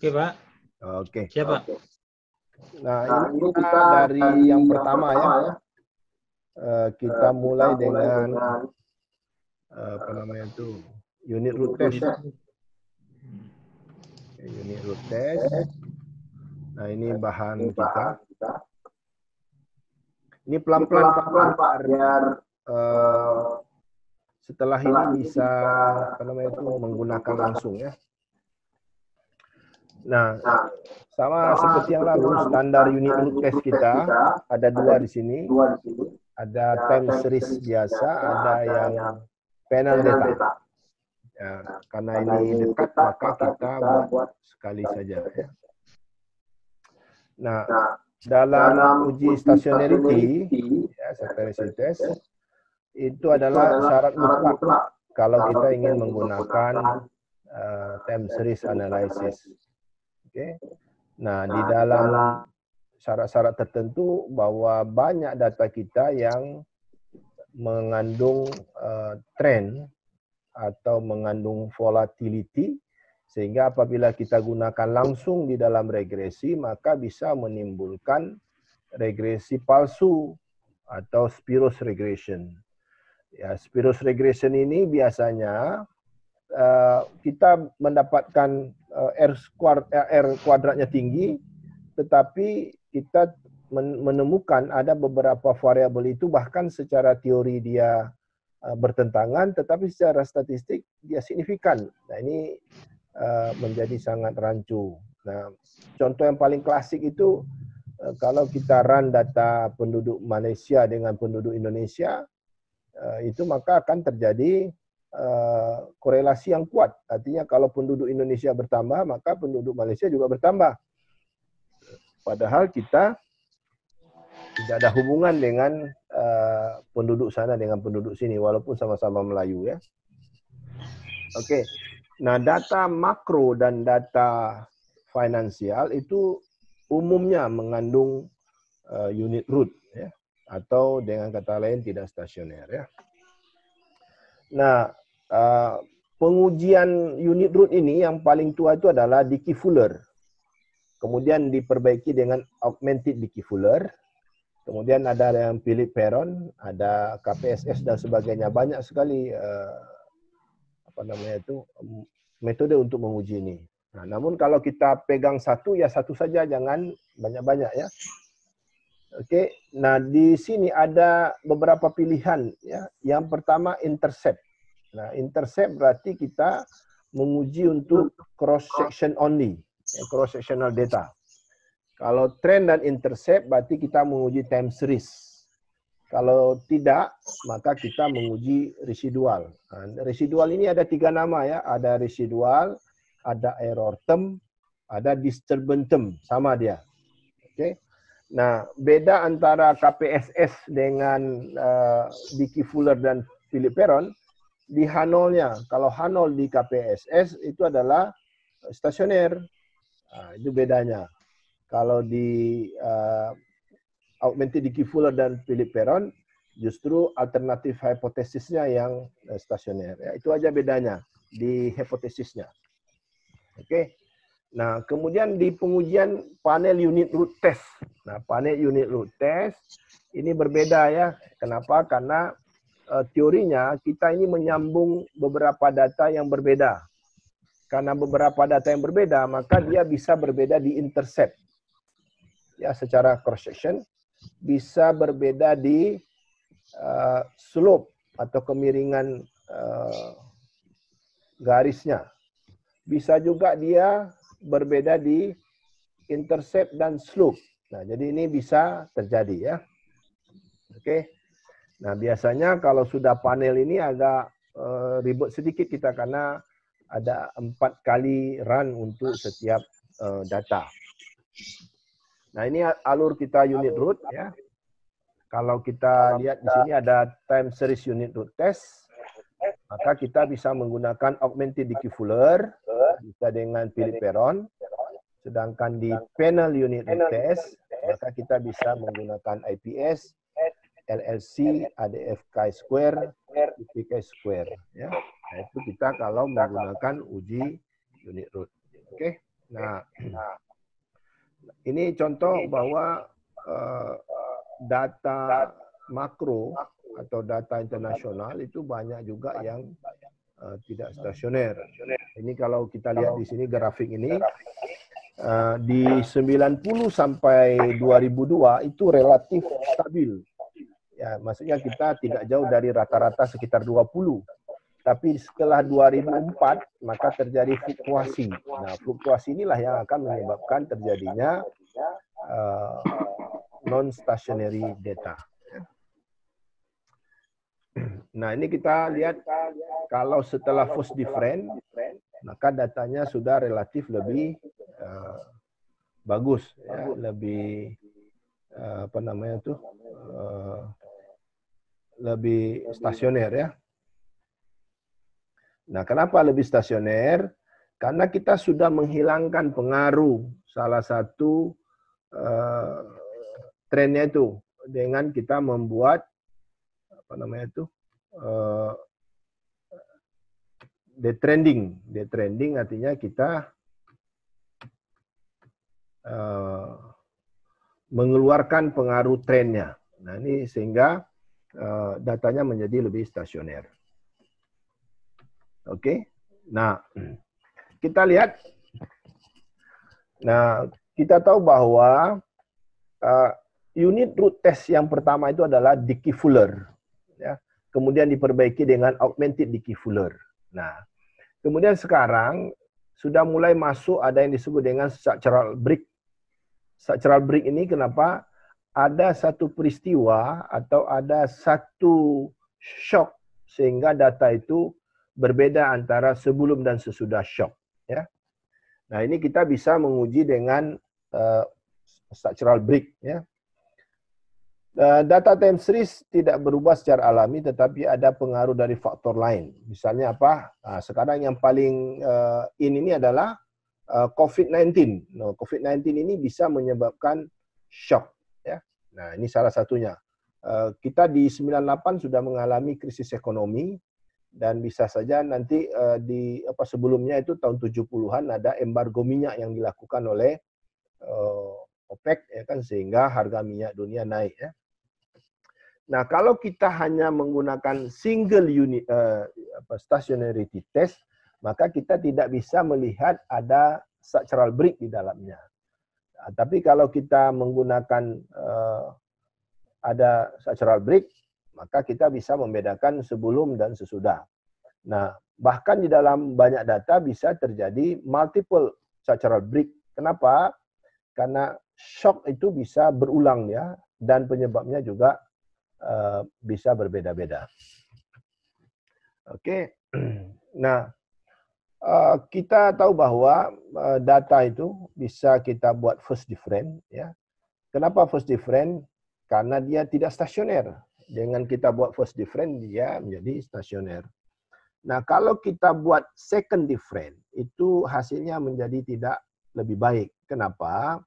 Oke, Pak. Oke. Siapa? Nah, ini kita dari yang pertama ya. Kita mulai dengan apa namanya itu, unit root test. Unit root test. Nah, ini bahan kita. Ini pelan-pelan Pak, biar setelah ini bisa apa namanya itu menggunakan langsung ya. Nah, sama seperti yang lalu, standar unit root test kita ada dua di sini. Ada time series biasa, ada yang panel data. Ya, karena ini dekat, maka kita buat sekali saja. Ya. Nah, dalam uji stationarity, ya, stationarity test, itu adalah syarat mutlak kalau kita ingin menggunakan time series analysis. Oke. Nah, di dalam syarat-syarat tertentu bahwa banyak data kita yang mengandung trend atau mengandung volatility, sehingga apabila kita gunakan langsung di dalam regresi, maka bisa menimbulkan regresi palsu atau spurious regression. Ya, spurious regression ini biasanya kita mendapatkan R kuadratnya tinggi, tetapi kita menemukan ada beberapa variabel itu bahkan secara teori dia bertentangan, tetapi secara statistik dia signifikan. Nah, ini menjadi sangat rancu. Nah, contoh yang paling klasik itu kalau kita run data penduduk Malaysia dengan penduduk Indonesia, itu maka akan terjadi korelasi yang kuat. Artinya kalau penduduk Indonesia bertambah, maka penduduk Malaysia juga bertambah. Padahal kita tidak ada hubungan dengan penduduk sana dengan penduduk sini, walaupun sama-sama Melayu ya. Oke. Nah, data makro dan data finansial itu umumnya mengandung unit root ya, atau dengan kata lain tidak stasioner ya. Nah, pengujian unit root ini yang paling tua itu adalah Dickey-Fuller. Kemudian diperbaiki dengan augmented Dickey-Fuller. Kemudian ada yang Philip Perron, ada KPSS dan sebagainya. Banyak sekali apa namanya itu metode untuk menguji ini. Nah, namun kalau kita pegang satu ya satu saja, jangan banyak-banyak ya. Oke, nah di sini ada beberapa pilihan ya. Yang pertama intercept. Nah, intercept berarti kita menguji untuk cross section only, cross sectional data. Kalau trend dan intercept berarti kita menguji time series. Kalau tidak, maka kita menguji residual. Nah, residual ini ada 3 nama ya, ada residual, ada error term, ada disturbance term, sama dia. Oke. Nah, beda antara KPSS dengan Dickey-Fuller dan Philip Perron di H0-nya. Kalau H0 di KPSS itu adalah stasioner. Nah, itu bedanya. Kalau di augmented Dickey-Fuller dan Philip Perron, justru alternatif hipotesisnya yang stasioner. Ya, itu aja bedanya di hipotesisnya. Oke. Nah, kemudian di pengujian panel unit root test. Nah, panel unit root test ini berbeda ya. Kenapa? Karena teorinya kita ini menyambung beberapa data yang berbeda. Karena beberapa data yang berbeda, maka dia bisa berbeda di intercept. Ya, secara cross section bisa berbeda di slope atau kemiringan garisnya. Bisa juga dia berbeda di intercept dan slope. Nah, jadi ini bisa terjadi ya. Oke. Nah, biasanya kalau sudah panel ini agak ribet sedikit kita karena ada 4 kali run untuk setiap data. Nah, ini alur kita unit root ya. Kalau kita lihat di sini ada time series unit root test, maka kita bisa menggunakan augmented Dickey-Fuller, bisa dengan Philip Perron. Sedangkan di panel unit root test, maka kita bisa menggunakan IPS, LLC, ADF chi-square, UP chi-square. Ya. Nah, itu kita kalau menggunakan uji unit root. Oke. Nah, Ini contoh bahwa data makro atau data internasional itu banyak juga yang tidak stasioner. Ini kalau kita lihat di sini grafik ini, di 90 sampai 2002 itu relatif stabil. Ya, maksudnya kita tidak jauh dari rata-rata sekitar 20. Tapi setelah 2004 maka terjadi fluktuasi. Nah, fluktuasi inilah yang akan menyebabkan terjadinya non-stationary data. Nah, ini kita lihat kalau setelah first different, maka datanya sudah relatif lebih bagus, ya, lebih apa namanya tuh, lebih stasioner ya. Nah, kenapa lebih stasioner? Karena kita sudah menghilangkan pengaruh salah satu trennya itu dengan kita membuat apa namanya itu detrending. Detrending artinya kita mengeluarkan pengaruh trennya. Nah, ini sehingga datanya menjadi lebih stasioner. Oke. Nah, kita lihat. Nah, kita tahu bahwa unit root test yang pertama itu adalah Dickey Fuller, ya. Kemudian diperbaiki dengan augmented Dickey Fuller. Nah, kemudian sekarang sudah mulai masuk ada yang disebut dengan structural break. Structural break ini kenapa? Ada satu peristiwa atau ada satu shock sehingga data itu berbeda antara sebelum dan sesudah shock, ya. Nah, ini kita bisa menguji dengan structural break, ya. Data time series tidak berubah secara alami, tetapi ada pengaruh dari faktor lain. Misalnya apa? Nah, sekarang yang paling ini adalah COVID-19. Nah, COVID-19 ini bisa menyebabkan shock, ya. Nah, ini salah satunya. Kita di 98 sudah mengalami krisis ekonomi. Dan bisa saja nanti di sebelumnya itu tahun 70-an ada embargo minyak yang dilakukan oleh OPEC, ya kan, sehingga harga minyak dunia naik, ya. Nah, kalau kita hanya menggunakan single unit stationarity test, maka kita tidak bisa melihat ada structural break di dalamnya. Nah, tapi kalau kita menggunakan ada structural break, maka kita bisa membedakan sebelum dan sesudah. Nah, bahkan di dalam banyak data bisa terjadi multiple structural break. Kenapa? Karena shock itu bisa berulang, ya, dan penyebabnya juga bisa berbeda-beda. Oke. Nah, kita tahu bahwa data itu bisa kita buat first different, ya. Kenapa first different? Karena dia tidak stasioner. Dengan kita buat first different, dia menjadi stasioner. Nah, kalau kita buat second different, itu hasilnya menjadi tidak lebih baik. Kenapa?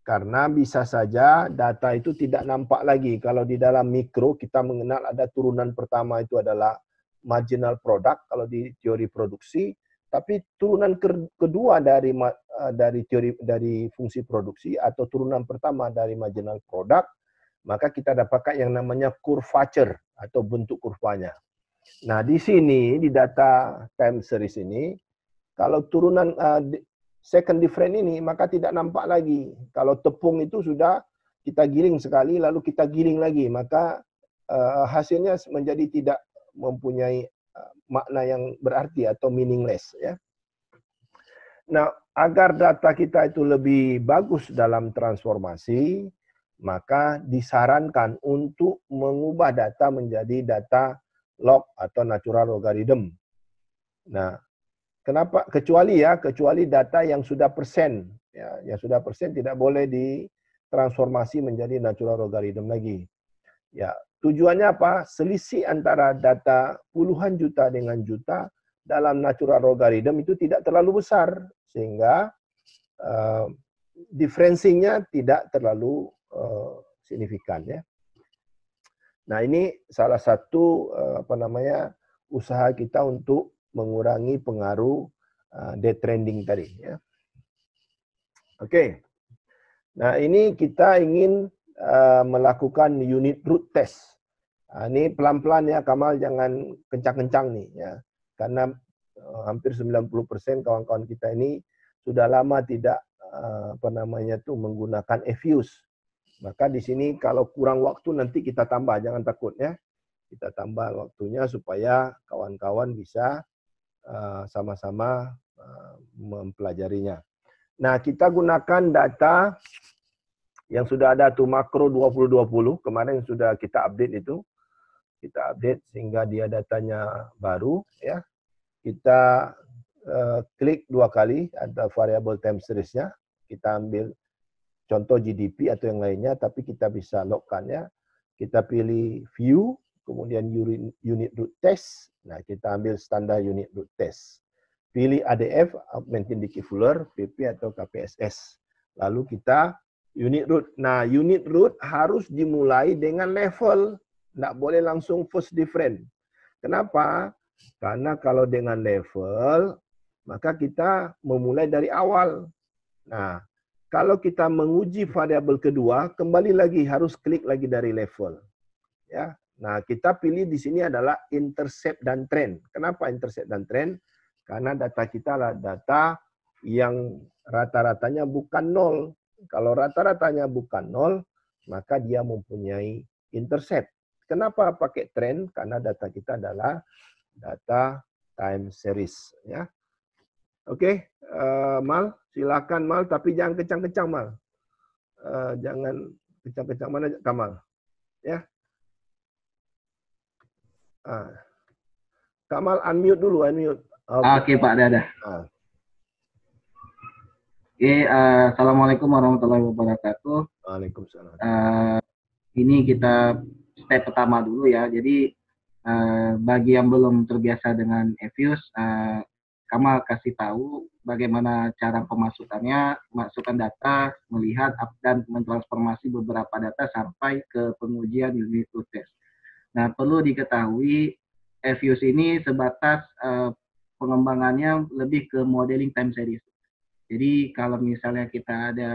Karena bisa saja data itu tidak nampak lagi. Kalau di dalam mikro, kita mengenal ada turunan pertama itu adalah marginal product, kalau di teori produksi. Tapi turunan kedua dari fungsi produksi atau turunan pertama dari marginal product, maka kita dapatkan yang namanya curvature atau bentuk kurvanya. Nah, di sini di data time series ini, kalau turunan second different ini maka tidak nampak lagi. Kalau tepung itu sudah kita giling sekali lalu kita giling lagi, maka hasilnya menjadi tidak mempunyai makna yang berarti atau meaningless, ya. Nah, agar data kita itu lebih bagus dalam transformasi, maka disarankan untuk mengubah data menjadi data log atau natural logarithm. Nah, kenapa? Kecuali data yang sudah persen, ya, yang sudah persen tidak boleh ditransformasi menjadi natural logarithm lagi. Ya, tujuannya apa? Selisih antara data puluhan juta dengan juta dalam natural logarithm itu tidak terlalu besar, sehingga differencingnya tidak terlalu signifikan, ya. Nah, ini salah satu usaha kita untuk mengurangi pengaruh detrending tadi, ya. Oke. Nah, ini kita ingin melakukan unit root test. Ini pelan-pelan ya, Kamal, jangan kencang-kencang nih ya. Karena hampir 90% kawan-kawan kita ini sudah lama tidak menggunakan Evius. Maka di sini kalau kurang waktu nanti kita tambah, jangan takut ya. Kita tambah waktunya supaya kawan-kawan bisa sama-sama mempelajarinya. Nah, kita gunakan data yang sudah ada tuh makro 2020, kemarin sudah kita update itu. Kita update sehingga dia datanya baru ya. Kita klik 2 kali, ada variable time series-nya. Kita ambil contoh GDP atau yang lainnya, tapi kita bisa logkan ya. Kita pilih view, kemudian unit root test. Nah, kita ambil standar unit root test. Pilih ADF, Augmented Decoupleur, PP atau KPSS. Lalu kita unit root. Nah, unit root harus dimulai dengan level. Nggak boleh langsung first different. Kenapa? Karena kalau dengan level, maka kita memulai dari awal. Nah, kalau kita menguji variabel kedua, kembali lagi harus klik lagi dari level. Ya. Nah, kita pilih di sini adalah intercept dan trend. Kenapa intercept dan trend? Karena data kita adalah data yang rata-ratanya bukan 0. Kalau rata-ratanya bukan 0, maka dia mempunyai intercept. Kenapa pakai trend? Karena data kita adalah data time series. Ya. Oke, Mal, silakan Mal, tapi jangan kencang-kencang Mal. Jangan kencang-kencang, mana Kamal? Ya. Kamal unmute dulu, unmute. Oke Pak, dadah. Oke, Assalamualaikum warahmatullahi wabarakatuh. Waalaikumsalam. Ini kita step pertama dulu ya. Jadi bagi yang belum terbiasa dengan Evius, Kamal kasih tahu bagaimana cara pemasukannya, masukkan data, melihat dan mentransformasi beberapa data sampai ke pengujian unit root test. Nah, perlu diketahui Evius ini sebatas pengembangannya lebih ke modeling time series. Jadi kalau misalnya kita ada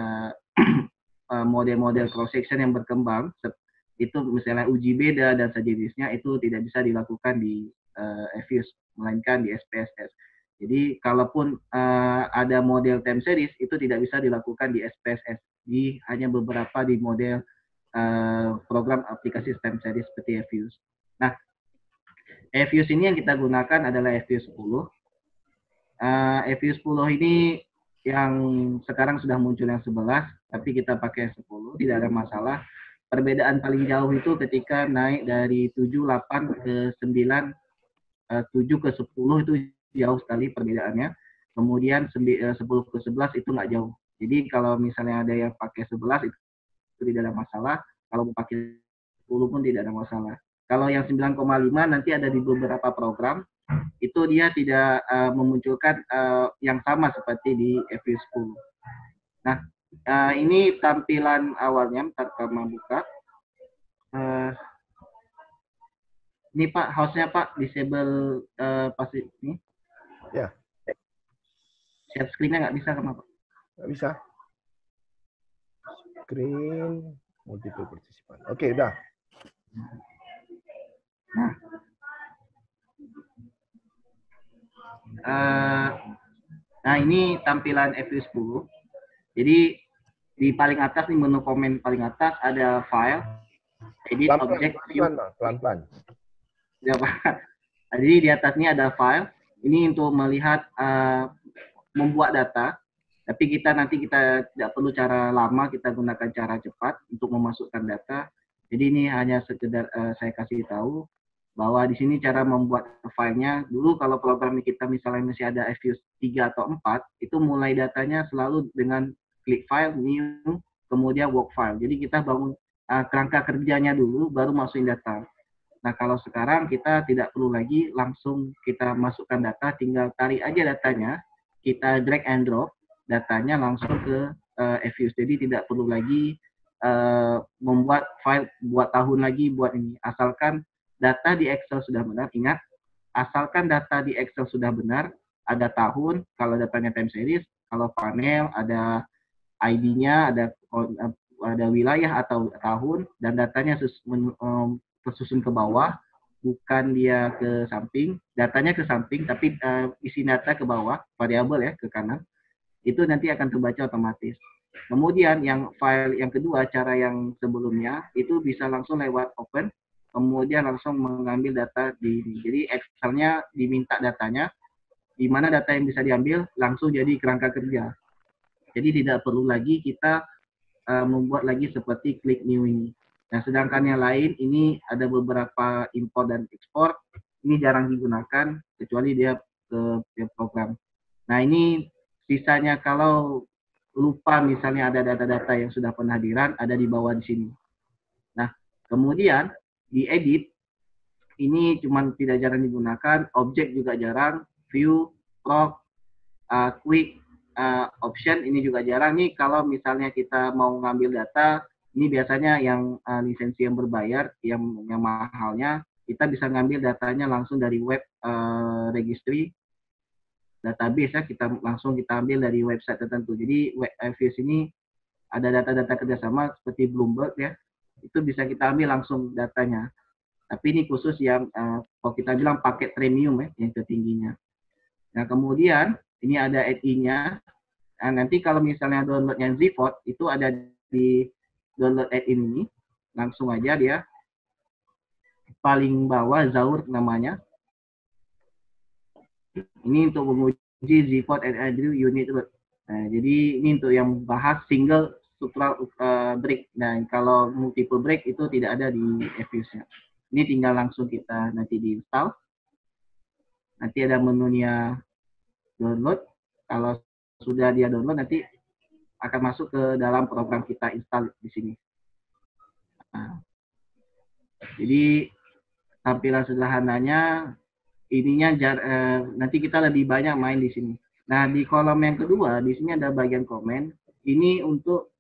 model-model cross section yang berkembang, itu misalnya uji beda dan sejenisnya, itu tidak bisa dilakukan di Evius, melainkan di SPSS. Jadi kalaupun ada model time series, itu tidak bisa dilakukan di SPSS. Di hanya beberapa di model program aplikasi time series seperti Evius. Nah, Evius ini yang kita gunakan adalah Evius 10. Evius 10 ini yang sekarang sudah muncul yang 11, tapi kita pakai 10, tidak ada masalah. Perbedaan paling jauh itu ketika naik dari 7, 8 ke 9, 7 ke 10 itu jauh sekali perbedaannya. Kemudian 10 ke 11 itu nggak jauh. Jadi kalau misalnya ada yang pakai 11 itu tidak ada masalah. Kalau mau pakai 10 pun tidak ada masalah. Kalau yang 9,5 nanti ada di beberapa program, itu dia tidak memunculkan yang sama seperti di Evius 10. Nah, ini tampilan awalnya, ntar kami buka. Ini Pak, house-nya Pak, disable pasti ini. Ya. Share screen-nya nggak bisa kenapa? Nggak bisa. Screen, multiple participant. Oke, udah. Nah, ini tampilan Evius 10. Jadi di paling atas nih, menu komen paling atas ada file, edit, object, view. Pelan-pelan. Ya, Pak. Jadi di atasnya ada file. Ini untuk melihat membuat data. Tapi nanti kita tidak perlu cara lama, kita gunakan cara cepat untuk memasukkan data. Jadi ini hanya sekedar saya kasih tahu bahwa di sini cara membuat filenya. Dulu kalau program kita misalnya masih ada Evius 3 atau 4, itu mulai datanya selalu dengan klik file, new, kemudian work file. Jadi kita bangun kerangka kerjanya dulu, baru masukin data. Nah, kalau sekarang kita tidak perlu lagi langsung kita masukkan data, tinggal tarik aja datanya, kita drag and drop datanya langsung ke Evius. Jadi tidak perlu lagi membuat file, buat tahun lagi, buat ini. Asalkan data di Excel sudah benar, ingat, asalkan data di Excel sudah benar, ada tahun, kalau datanya time series, kalau panel ada ID-nya, ada wilayah atau tahun, dan datanya tersusun ke bawah, bukan dia ke samping, datanya ke samping, tapi isi data ke bawah, variabel ya, ke kanan, itu nanti akan terbaca otomatis. Kemudian yang file yang kedua, cara yang sebelumnya, itu bisa langsung lewat open, kemudian langsung mengambil data di ini. Jadi Excel-nya diminta datanya, di mana data yang bisa diambil langsung jadi kerangka kerja. Jadi tidak perlu lagi kita membuat lagi seperti klik new ini. Nah, sedangkan yang lain ini ada beberapa import dan ekspor, ini jarang digunakan kecuali dia ke program. Nah, ini sisanya kalau lupa misalnya ada data-data yang sudah pernah di-run, ada di bawah di sini. Nah, kemudian di edit, ini cuma tidak jarang digunakan, objek juga jarang, view, log, quick, option ini juga jarang nih. Kalau misalnya kita mau ngambil data, ini biasanya yang lisensi yang berbayar, yang mahalnya, kita bisa ngambil datanya langsung dari web registry database ya, kita ambil dari website tertentu. Jadi Views ini ada data-data kerjasama seperti Bloomberg ya, itu bisa kita ambil langsung datanya. Tapi ini khusus yang kalau kita bilang paket premium ya, yang tertingginya. Nah, kemudian ini ada add-in-nya. Nah, nanti kalau misalnya downloadnya Zvote, itu ada di download add-in ini. Langsung aja dia paling bawah, Zaur namanya. Ini untuk menguji Zvote and Andrew unit root. Nah, jadi ini untuk yang bahas single structural break. Nah, kalau multiple break itu tidak ada di Views-nya. Ini tinggal langsung kita nanti diinstal. Nanti ada menunya download. Kalau sudah dia download, nanti akan masuk ke dalam program kita install di sini. Nah, jadi tampilan sederhananya, ininya nanti kita lebih banyak main di sini. Nah, di kolom yang kedua, di sini ada bagian komen. Ini untuk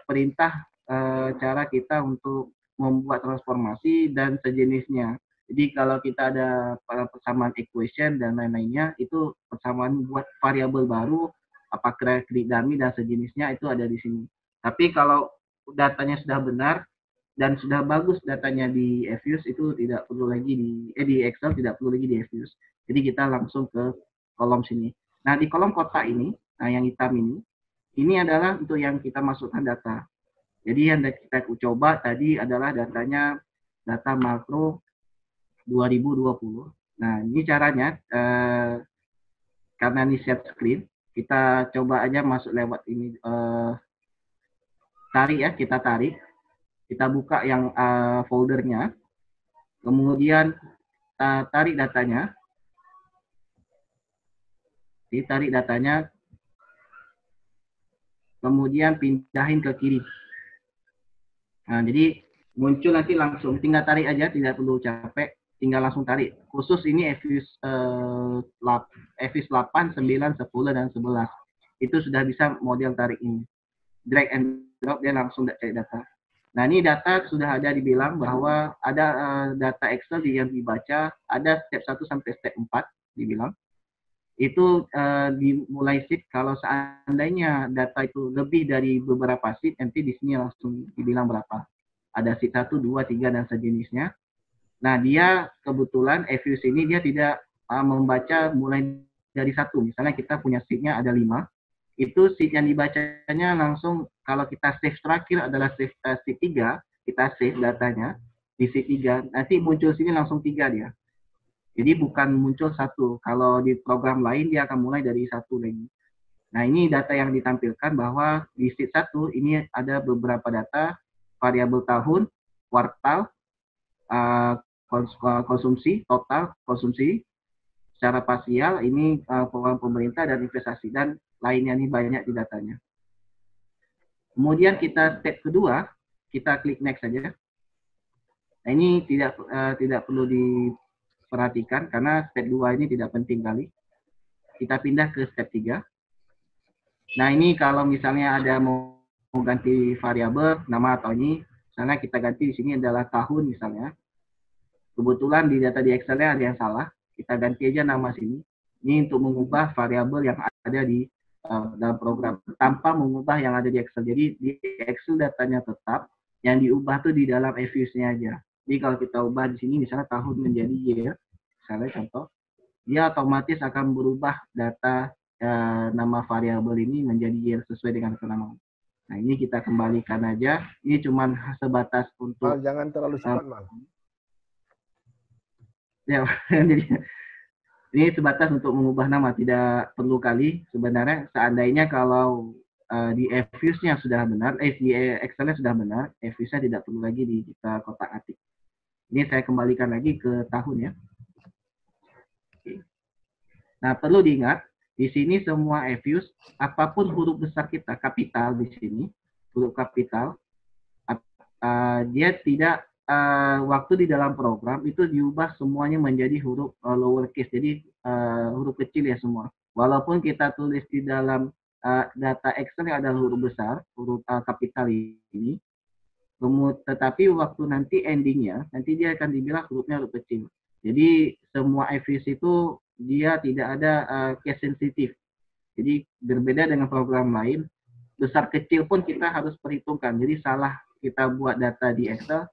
perintah cara kita untuk membuat transformasi dan sejenisnya. Jadi kalau kita ada persamaan equation dan lain-lainnya, itu persamaan buat variabel baru, apakah klik dummy dan sejenisnya, itu ada di sini. Tapi kalau datanya sudah benar dan sudah bagus datanya di Views, itu tidak perlu lagi di Excel, tidak perlu lagi di Views. Jadi kita langsung ke kolom sini. Nah, di kolom kotak ini, nah yang hitam ini adalah untuk yang kita masukkan data. Jadi yang kita coba tadi adalah datanya data makro 2020. Nah, ini caranya, karena ini share screen, kita coba aja masuk lewat ini, tarik ya, kita tarik. Kita buka yang foldernya, kemudian tarik datanya, ditarik datanya, kemudian pindahin ke kiri. Nah, jadi muncul nanti langsung, tinggal tarik aja, tidak perlu capek, tinggal langsung tarik. Khusus ini Views 8, 9, 10, dan 11. Itu sudah bisa model tarik ini. Drag and drop, dia langsung cari data. Nah, ini data sudah ada dibilang bahwa ada data Excel yang dibaca, ada step 1 sampai step 4 dibilang. Itu dimulai sheet, kalau seandainya data itu lebih dari beberapa sheet, nanti di sini langsung dibilang berapa. Ada sheet 1, 2, 3, dan sejenisnya. Nah, dia kebetulan Views ini dia tidak membaca mulai dari 1. Misalnya kita punya sheet-nya ada 5. Itu sheet yang dibacanya langsung, kalau kita save terakhir adalah sheet 3, kita save datanya di sheet 3, nanti muncul sini langsung 3 dia. Jadi bukan muncul 1. Kalau di program lain dia akan mulai dari 1 lagi. Nah, ini data yang ditampilkan bahwa di sheet 1 ini ada beberapa data, variabel tahun, kuartal, konsumsi, total konsumsi, secara parsial, ini program pemerintah dan investasi, dan lainnya ini banyak di datanya. Kemudian kita step kedua, kita klik next saja. Nah, ini tidak perlu diperhatikan karena step 2 ini tidak penting kali. Kita pindah ke step 3. Nah, ini kalau misalnya ada mau ganti variabel nama atau ini, misalnya kita ganti di sini adalah tahun misalnya. Kebetulan di data di Excel-nya ada yang salah, kita ganti aja nama sini. Ini untuk mengubah variabel yang ada di dalam program tanpa mengubah yang ada di Excel. Jadi di Excel datanya tetap, yang diubah tuh di dalam EViews-nya aja. Jadi kalau kita ubah di sini misalnya tahun menjadi year, misalnya contoh, dia otomatis akan berubah data nama variabel ini menjadi year sesuai dengan kenamaan. Nah ini kita kembalikan aja. Ini cuma sebatas untuk jangan terlalu cepat, Mal. Ya, jadi ini sebatas untuk mengubah nama, tidak perlu kali. Sebenarnya seandainya kalau di EViews-nya sudah benar, di Excel-nya sudah benar, EViews-nya tidak perlu lagi di kita kotak-atik. Ini saya kembalikan lagi ke tahun ya. Nah, perlu diingat, di sini semua EViews, apapun huruf besar kita, kapital di sini, huruf kapital, dia tidak waktu di dalam program itu diubah semuanya menjadi huruf lowercase, jadi huruf kecil ya semua. Walaupun kita tulis di dalam data Excel yang ada huruf besar, huruf kapital ini, tetapi waktu nanti endingnya, nanti dia akan dibilang hurufnya huruf kecil. Jadi semua EViews itu dia tidak ada case sensitif. Jadi berbeda dengan program lain, besar kecil pun kita harus perhitungkan. Jadi salah kita buat data di Excel,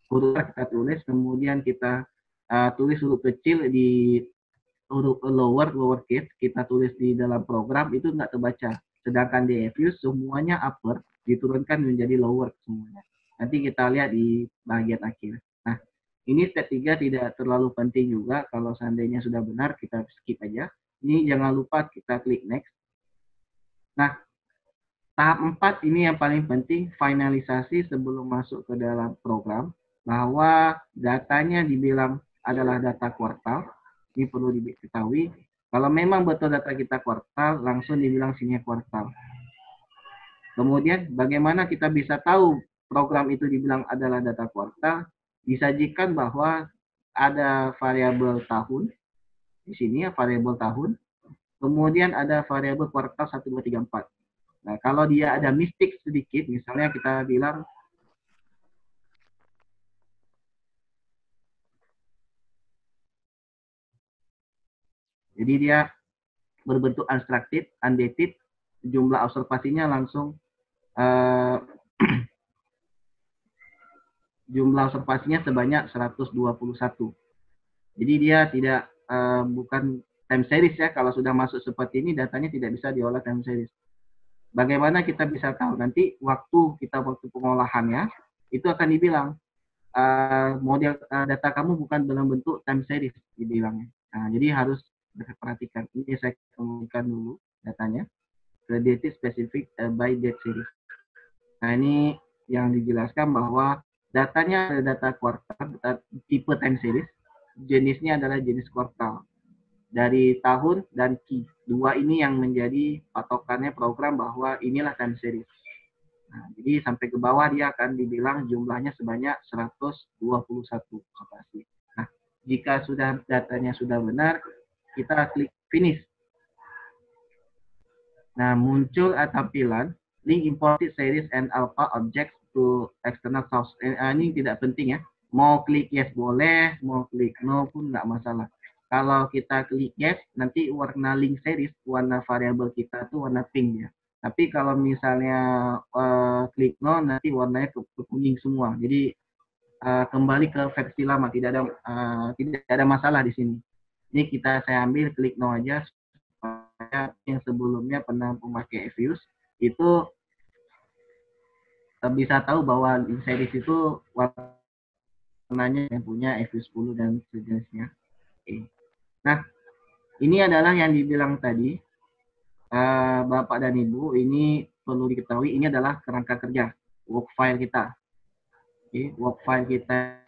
huruf kita tulis, kemudian kita tulis huruf kecil di huruf lowercase, kita tulis di dalam program, itu nggak terbaca. Sedangkan di EViews semuanya upper, diturunkan menjadi lower semuanya. Nanti kita lihat di bagian akhir. Nah, ini step 3 tidak terlalu penting juga. Kalau seandainya sudah benar, kita skip aja. Ini jangan lupa kita klik next. Nah, tahap 4 ini yang paling penting, finalisasi sebelum masuk ke dalam program, bahwa datanya dibilang adalah data kuartal. Ini perlu diketahui. Kalau memang betul data kita kuartal, langsung dibilang sini kuartal. Kemudian bagaimana kita bisa tahu program itu dibilang adalah data kuartal? Disajikan bahwa ada variabel tahun, di sini ya variabel tahun, kemudian ada variabel kuartal 1, 2, 3, 4. Nah, kalau dia ada mistik sedikit, misalnya kita bilang jadi dia berbentuk unstructured, undated, jumlah observasinya langsung jumlah observasinya sebanyak 121. Jadi dia tidak bukan time series ya. Kalau sudah masuk seperti ini, datanya tidak bisa diolah time series. Bagaimana kita bisa tahu nanti waktu pengolahannya itu akan dibilang model data kamu bukan dalam bentuk time series dibilangnya. Nah, jadi harus perhatikan. Ini saya kembalikan dulu datanya. Date specific by date series. Nah, ini yang dijelaskan bahwa datanya ada data kuartal, tipe time series, jenisnya adalah jenis kuartal. Dari tahun dan key. Dua ini yang menjadi patokannya program bahwa inilah time series. Nah, jadi sampai ke bawah dia akan dibilang jumlahnya sebanyak 121 observasi. Nah, jika sudah datanya sudah benar, kita klik finish. Nah, muncul tampilan link imported series and alpha objects to external source. Ini tidak penting ya. Mau klik yes boleh, mau klik no pun nggak masalah. Kalau kita klik yes, nanti warna link series, warna variabel kita tuh warna pink ya. Tapi kalau misalnya klik no, nanti warnanya ke kuning semua. Jadi kembali ke versi lama, tidak ada masalah di sini. Ini saya ambil klik no aja. Yang sebelumnya pernah memakai EViews itu bisa tahu bahwa series itu warnanya yang punya EViews 10 dan sejenisnya. Nah, ini adalah yang dibilang tadi Bapak dan Ibu, ini perlu diketahui, ini adalah kerangka kerja work file kita. Work file kita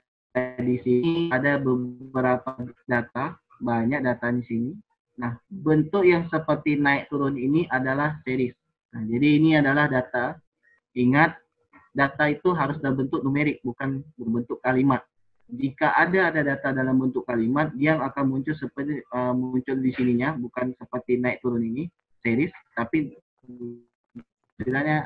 di sini ada beberapa data, banyak data di sini. Nah, bentuk yang seperti naik turun ini adalah series. Nah, jadi ini adalah data. Ingat, data itu harus dalam bentuk numerik, bukan berbentuk kalimat. Jika ada data dalam bentuk kalimat, dia akan muncul seperti muncul di sininya, bukan seperti naik turun ini, series, tapi sebenarnya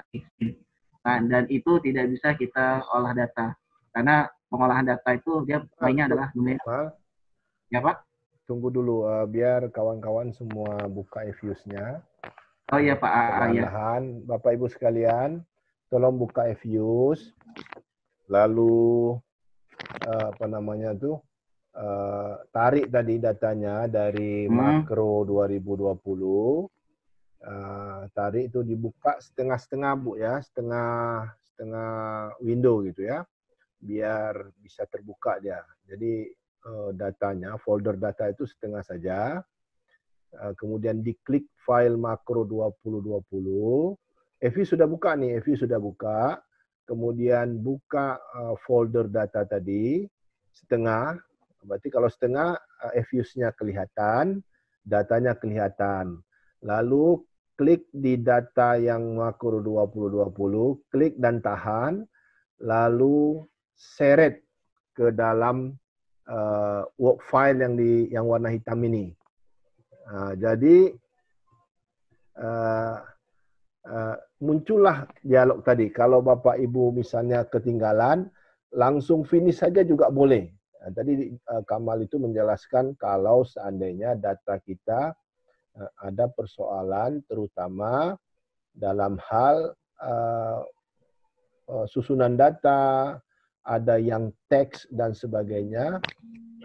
dan itu tidak bisa kita olah data. Karena pengolahan data itu dia mainnya adalah numerik. Ya, Pak? Tunggu dulu, biar kawan-kawan semua buka EViews-nya. Oh iya Pak, ya. Perlahan-lahan, Bapak Ibu sekalian, tolong buka Evius, lalu apa namanya tuh, tarik tadi datanya dari makro 2020, tarik itu dibuka setengah-setengah Bu ya, setengah window gitu ya, biar bisa terbuka dia. Jadi datanya, folder data itu setengah saja. Kemudian diklik file makro 2020. Evi sudah buka nih, Evi sudah buka. Kemudian buka folder data tadi, setengah. Berarti kalau setengah, Eviusnya kelihatan, datanya kelihatan. Lalu klik di data yang makro 2020, klik dan tahan, lalu seret ke dalam work file yang warna hitam ini. Jadi muncullah dialog tadi. Kalau Bapak Ibu misalnya ketinggalan, langsung finish saja juga boleh. Tadi Kamal itu menjelaskan kalau seandainya data kita ada persoalan, terutama dalam hal susunan data, ada yang teks dan sebagainya,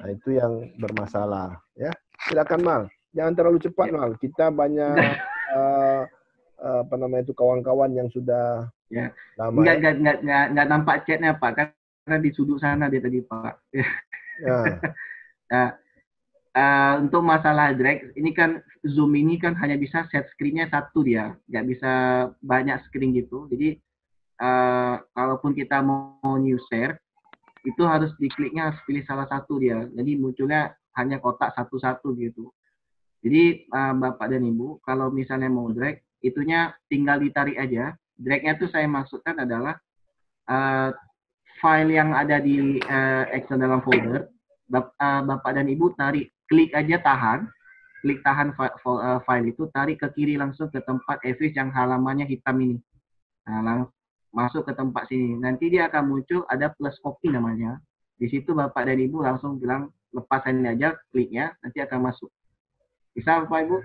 nah itu yang bermasalah. Ya, silakan Mal. Jangan terlalu cepat, Mal. Kita banyak apa namanya itu kawan-kawan yang sudah lama. Enggak nampak chatnya Pak, karena di sudut sana dia tadi Pak. Nah, untuk masalah drag, ini kan Zoom ini kan hanya bisa set screen-nya satu dia, nggak bisa banyak screen gitu. Jadi kalaupun kita mau new share, itu harus dikliknya harus pilih salah satu dia. Jadi munculnya hanya kotak satu-satu gitu. Jadi Bapak dan Ibu, kalau misalnya mau drag, itunya tinggal ditarik aja. Drag-nya tuh saya maksudkan adalah file yang ada di Excel dalam folder, Bapak dan Ibu tarik, klik aja tahan, klik tahan file itu, tarik ke kiri langsung ke tempat Evis yang halamannya hitam ini. Nah, masuk ke tempat sini. Nanti dia akan muncul ada plus copy namanya. Di situ Bapak dan Ibu langsung bilang lepasan ini aja, kliknya, nanti akan masuk. Bisa Bapak Ibu?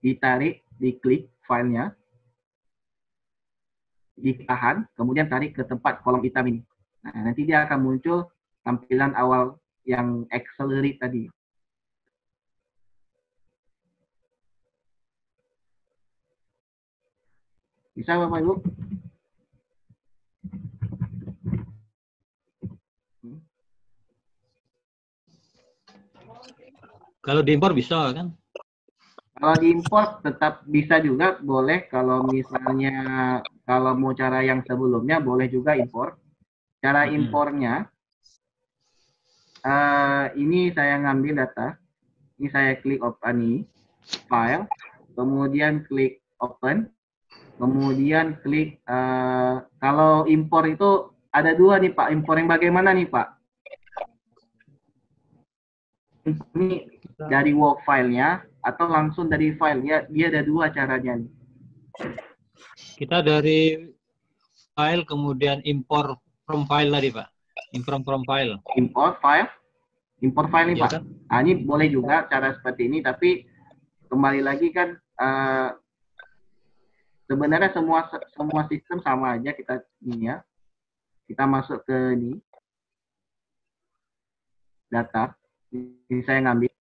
Ditarik, diklik filenya, ditahan, kemudian tarik ke tempat kolom hitam ini. Nah, nanti dia akan muncul tampilan awal yang accelerate tadi. Bisa Bapak Ibu? Kalau diimpor bisa kan? Kalau diimpor tetap bisa juga, boleh. Kalau misalnya kalau mau cara yang sebelumnya boleh juga impor. Cara impornya ini saya ngambil data. Ini saya klik open ini, file, kemudian klik open, kemudian klik kalau impor itu ada dua nih Pak. Impor yang bagaimana nih Pak? Ini dari work file-nya atau langsung dari file-nya, dia ada dua caranya nih. Kita dari file kemudian impor from file tadi Pak. Import from file. Import file nih Pak. Kan? Nah, ini boleh juga cara seperti ini, tapi kembali lagi kan sebenarnya semua sistem sama aja kita ini ya. Kita masuk ke ini data. Ini saya ngambil.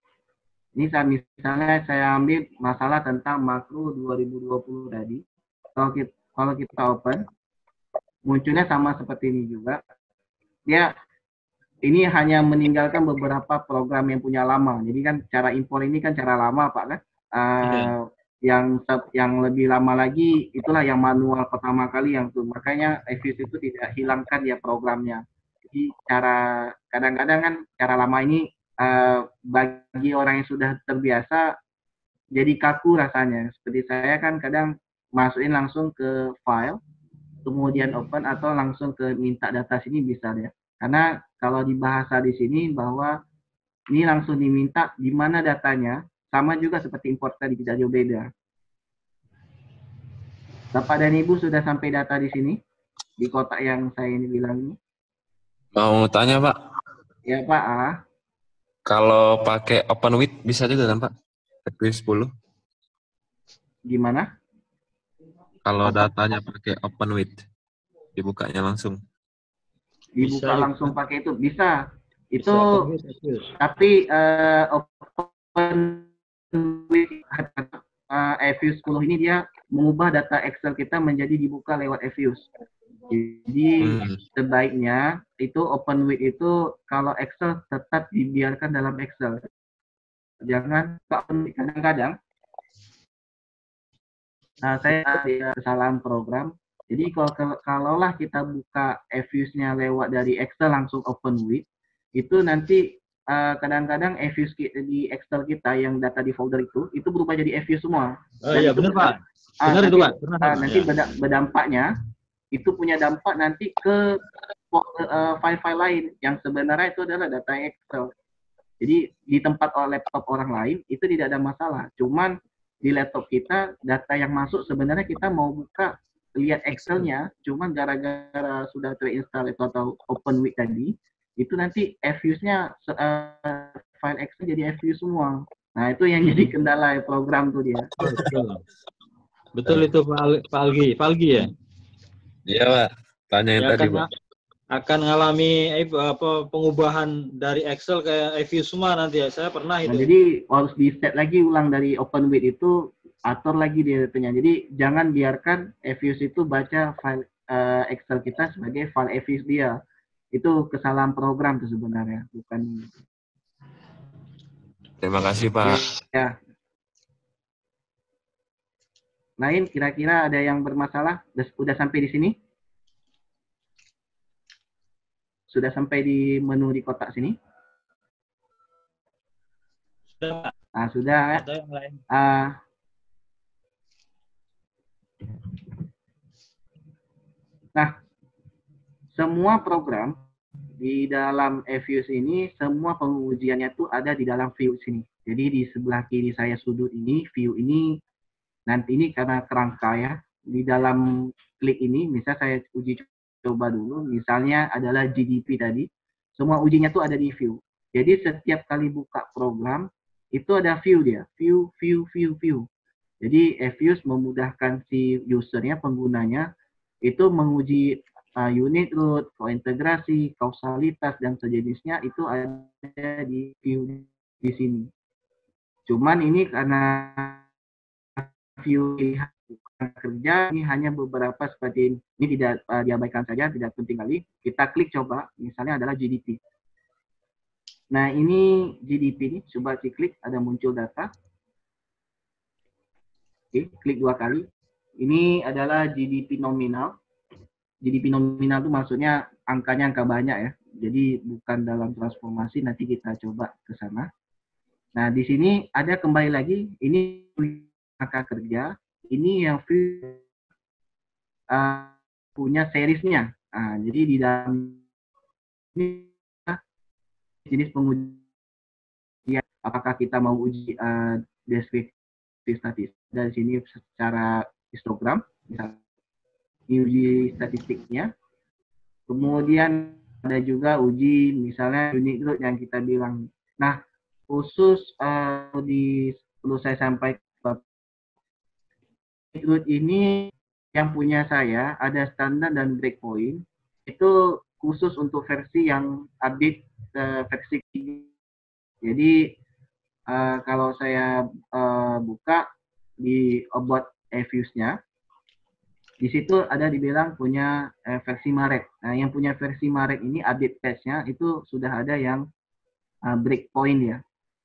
Ini misalnya saya ambil masalah tentang makro 2020 tadi. Kalau kita open, munculnya sama seperti ini juga. Dia ini hanya meninggalkan beberapa program yang punya lama. Jadi kan cara impor ini kan cara lama Pak kan. Yang lebih lama lagi itulah yang manual pertama kali yang tuh. Makanya Evis itu tidak hilangkan ya programnya. Jadi cara kadang-kadang kan cara lama ini bagi orang yang sudah terbiasa jadi kaku rasanya. Seperti saya kan kadang masukin langsung ke file, kemudian open atau langsung ke minta data sini bisa ya. Karena kalau di bahasa di sini bahwa ini langsung diminta di mana datanya, sama juga seperti import tadi, tidak jauh beda. Bapak dan Ibu sudah sampai data di sini di kotak yang saya ini bilang ini. Mau tanya Pak? Ya Pak. Kalau pakai open with bisa juga kan Pak? FU 10. Gimana? Kalau datanya pakai OpenWidth, dibukanya langsung. Dibuka Bisa langsung juga. pakai itu bisa. Bisa Itu open with Fuse. tapi OpenWidth FU 10 ini dia mengubah data Excel kita menjadi dibuka lewat FUs. Jadi sebaiknya itu OpenWidth itu kalau Excel tetap dibiarkan dalam Excel. Jangan kadang-kadang saya ada kesalahan program. Jadi kalaulah kita buka FUs-nya lewat dari Excel langsung OpenWidth, itu nanti kadang-kadang FUs di Excel kita yang data di folder itu berubah jadi FU semua. Oh Dan iya itu benar Pak. Benar nanti, itu Pak. Benar, nanti ya. berdampaknya itu punya dampak nanti ke file-file lain yang sebenarnya itu adalah data Excel. Jadi di tempat laptop orang lain itu tidak ada masalah. Cuman di laptop kita data yang masuk sebenarnya kita mau buka lihat Excel-nya, cuman gara-gara sudah terinstall itu atau OpenWidth tadi, itu nanti FUs-nya file Excel jadi FU semua. Nah itu yang jadi kendala program tuh dia. Betul itu Pak Algi. Pak Algi ya? Iya Pak, tanya yang Ya, tadi Pak. Akan ngalami pengubahan dari Excel ke FU semua nanti ya. Saya pernah itu. Nah, jadi harus di set lagi ulang dari OpenWidth itu, atur lagi dia datanya. Jadi jangan biarkan FUs itu baca file Excel kita sebagai file FUs dia. Itu kesalahan program tuh sebenarnya, bukan. Terima kasih Pak. Ya. Lain kira-kira ada yang bermasalah? Sudah sampai di sini? Sudah sampai di menu di kotak sini? Sudah. Nah, sudah. Ada yang lain. Nah, semua program di dalam FUs ini, semua pengujiannya tuh ada di dalam view sini. Jadi di sebelah kiri saya sudut ini, view ini, nanti ini karena kerangka ya, di dalam klik ini, misal saya uji coba dulu, misalnya adalah GDP tadi, semua ujinya tuh ada di view. Jadi setiap kali buka program, itu ada view dia, view. Jadi FUs memudahkan si usernya, penggunanya, itu menguji unit root, kointegrasi, kausalitas, dan sejenisnya itu ada di view di sini. Cuman ini karena view kerja ini hanya beberapa seperti ini tidak diabaikan saja, tidak penting kali. Kita klik coba, misalnya adalah GDP. Nah ini GDP ini, coba diklik, ada muncul data. Oke, klik 2 kali. Ini adalah GDP nominal. GDP nominal itu maksudnya angkanya angka banyak ya. Jadi bukan dalam transformasi, nanti kita coba ke sana. Nah, di sini ada kembali lagi, ini angka kerja, ini yang punya seriesnya. Nah, jadi di dalam ini jenis pengujian, apakah kita mau uji deskriptif statistik dari sini secara histogram, misalnya uji statistiknya. Kemudian ada juga uji misalnya unit root yang kita bilang. Nah, khusus perlu saya sampaikan, unit root ini yang punya saya ada standar dan breakpoint. Itu khusus untuk versi yang update versi. Jadi kalau saya buka di about FUs-nya, di situ ada dibilang punya versi Maret. Nah, yang punya versi Maret ini update patch-nya itu sudah ada yang breakpoint ya.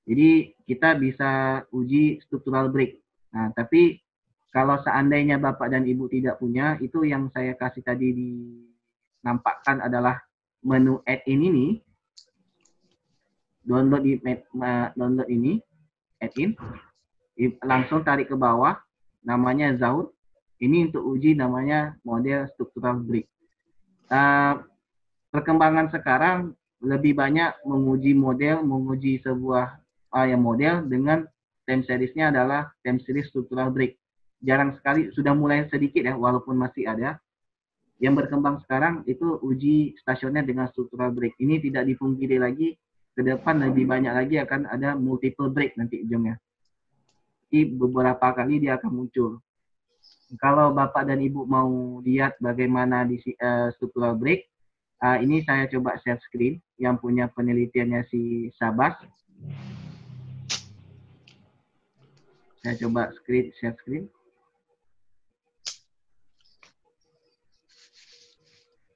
Jadi kita bisa uji structural break. Nah, tapi kalau seandainya Bapak dan Ibu tidak punya, itu yang saya kasih tadi dinampakkan adalah menu add-in ini. Download ini, add-in. Langsung tarik ke bawah, namanya Zout. Ini untuk uji namanya model structural break. Perkembangan sekarang lebih banyak menguji sebuah model dengan time seriesnya adalah time series structural break. Jarang sekali, sudah mulai sedikit ya, walaupun masih ada. Yang berkembang sekarang itu uji stasioner dengan structural break. Ini tidak dipungkiri lagi, ke depan lebih banyak lagi akan ada multiple break nanti ujungnya. beberapa kali dia akan muncul. Kalau Bapak dan Ibu mau lihat bagaimana di structural break, ini saya coba share screen yang punya penelitiannya si Sabas. Saya coba share screen.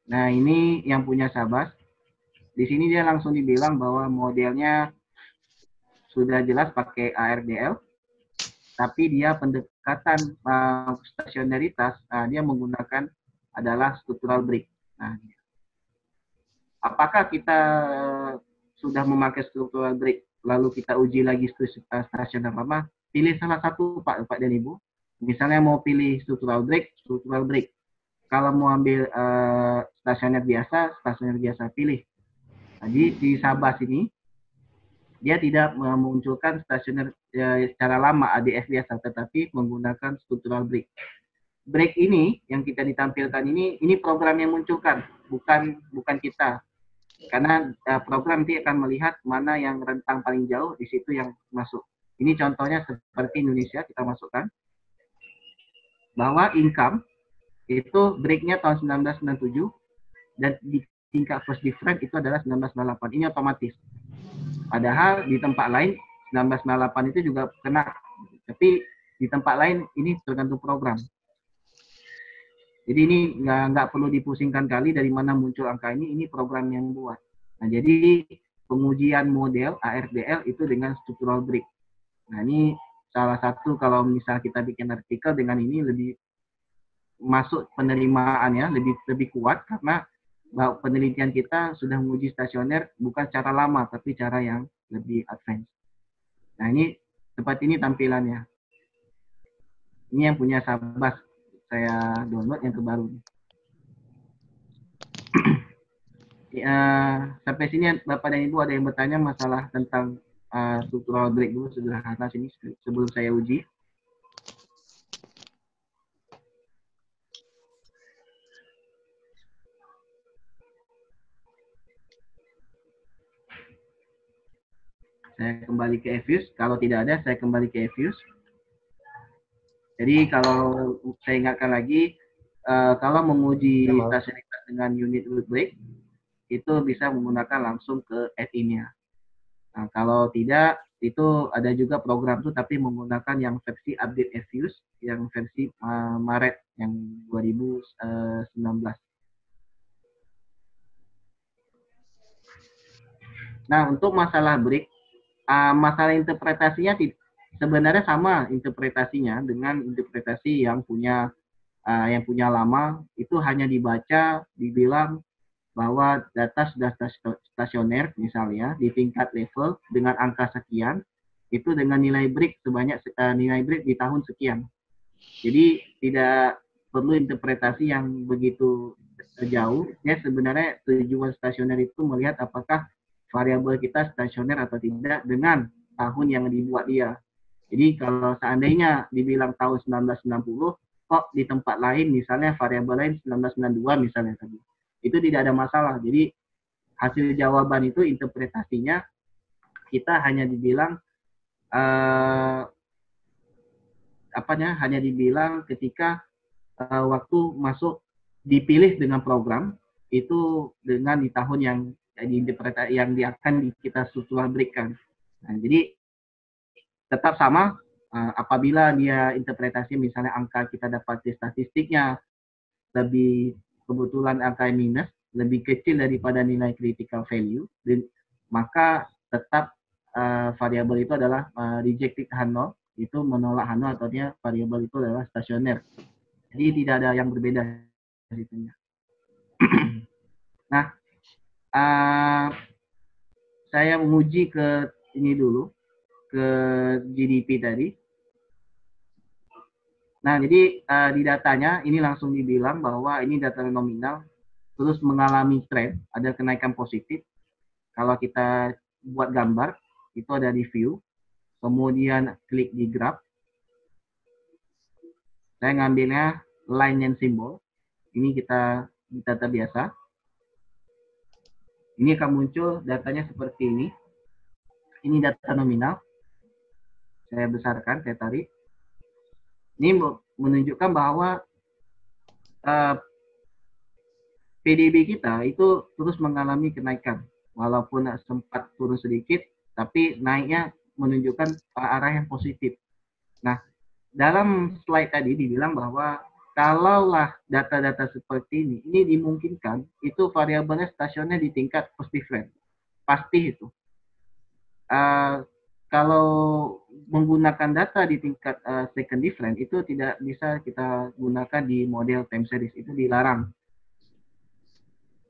Nah, ini yang punya Sabas. Di sini dia langsung dibilang bahwa modelnya sudah jelas pakai ARDL, tapi dia pendekatan stasionaritas, dia menggunakan adalah structural break. Nah, apakah kita sudah memakai structural break, lalu kita uji lagi stasioner lama? Pilih salah satu, Pak dan Ibu. Misalnya mau pilih structural break. Kalau mau ambil stasioner biasa pilih. Jadi di Sabas ini, dia tidak memunculkan stasioner secara lama ADF biasa, tetapi menggunakan structural break. Break ini yang kita ditampilkan ini program yang munculkan, bukan kita. Karena program nanti akan melihat mana yang rentang paling jauh, di situ yang masuk. Ini contohnya seperti Indonesia, kita masukkan bahwa income itu breaknya tahun 1997 dan di tingkat first difference itu adalah 1998. Ini otomatis. Padahal di tempat lain 1998 itu juga kena, tapi di tempat lain ini tergantung program. Jadi ini nggak perlu dipusingkan kali dari mana muncul angka ini program yang buat. Nah, jadi pengujian model ARDL itu dengan structural break. Nah, ini salah satu kalau misal kita bikin artikel dengan ini lebih masuk penerimaannya lebih kuat karena penelitian kita sudah menguji stasioner bukan secara lama tapi cara yang lebih advance. Nah, ini seperti ini tampilannya. Ini yang punya Sabas, saya download yang terbaru. Sampai sini Bapak dan Ibu ada yang bertanya masalah tentang structural break dulu sederhana sini sebelum saya uji. Saya kembali ke eFuse. Kalau tidak ada, saya kembali ke eFuse. Jadi kalau saya ingatkan lagi, kalau menguji stasionitas dengan unit root break, itu bisa menggunakan langsung ke add-in-nya. Nah, kalau tidak, itu ada juga program itu tapi menggunakan yang versi update eFuse, yang versi Maret yang 2019. Nah, untuk masalah break, masalah interpretasinya sebenarnya sama interpretasinya dengan interpretasi yang punya lama, itu hanya dibaca, dibilang bahwa data sudah stasioner misalnya di tingkat level dengan angka sekian, itu dengan nilai break sebanyak nilai break di tahun sekian. Jadi tidak perlu interpretasi yang begitu jauh. Ya, sebenarnya tujuan stasioner itu melihat apakah variabel kita stasioner atau tidak dengan tahun yang dibuat dia. Jadi kalau seandainya dibilang tahun 1990, kok di tempat lain misalnya variabel lain 1992 misalnya tadi, itu tidak ada masalah. Jadi hasil jawaban itu interpretasinya kita hanya dibilang hanya dibilang ketika waktu masuk dipilih dengan program itu dengan di tahun yang akan kita struktural break-kan. Nah, jadi tetap sama apabila dia interpretasi misalnya angka kita dapat di statistiknya lebih kebetulan angka minus lebih kecil daripada nilai critical value, maka tetap variabel itu adalah rejected H0, itu menolak H0 atau dia variabel itu adalah stasioner. Jadi tidak ada yang berbeda disitunya. Nah, saya menguji ke ini dulu, ke GDP tadi. Nah, jadi di datanya ini langsung dibilang bahwa ini data nominal terus mengalami tren, ada kenaikan positif. Kalau kita buat gambar, itu ada di view, kemudian klik di graph. Saya ngambilnya line and symbol. Ini kita di data biasa. Ini akan muncul datanya seperti ini. Ini data nominal. Saya besarkan, saya tarik. Ini menunjukkan bahwa PDB kita itu terus mengalami kenaikan. Walaupun sempat turun sedikit, tapi naiknya menunjukkan arah yang positif. Nah, dalam slide tadi dibilang bahwa kalaulah data-data seperti ini dimungkinkan, itu variabelnya stasioner di tingkat post different. Pasti itu. Kalau menggunakan data di tingkat second different, itu tidak bisa kita gunakan di model time series. Itu dilarang.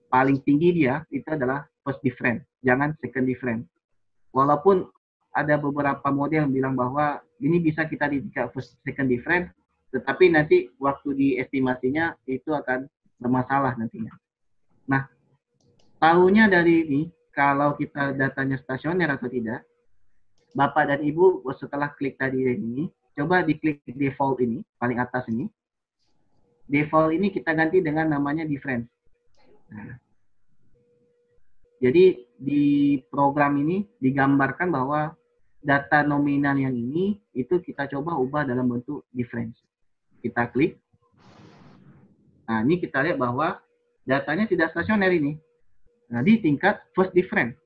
Paling tinggi dia itu adalah first different, jangan second different. Walaupun ada beberapa model yang bilang bahwa ini bisa kita di tingkat first second different, tetapi nanti waktu diestimasinya itu akan bermasalah nantinya. Nah, tahunya dari ini, kalau kita datanya stasioner atau tidak, Bapak dan Ibu setelah klik tadi ini, coba diklik default ini, paling atas ini. Default ini kita ganti dengan namanya difference. Nah, jadi di program ini digambarkan bahwa data nominal yang ini itu kita coba ubah dalam bentuk difference. Kita klik. Nah, ini kita lihat bahwa datanya tidak stasioner ini. Nah, di tingkat first different.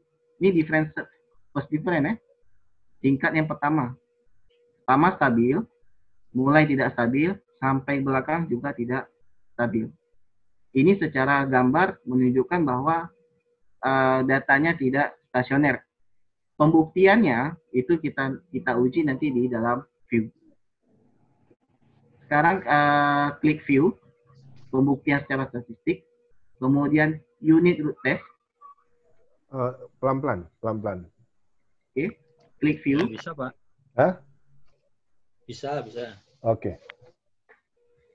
Ini difference first different ya. Tingkat yang pertama. Pertama stabil, mulai tidak stabil, sampai belakang juga tidak stabil. Ini secara gambar menunjukkan bahwa datanya tidak stasioner. Pembuktiannya itu kita uji nanti di dalam view. Sekarang klik view, pembuktian secara statistik, kemudian unit root test. Pelan-pelan. Oke, klik view. Bisa, Pak. Hah? Bisa. Oke.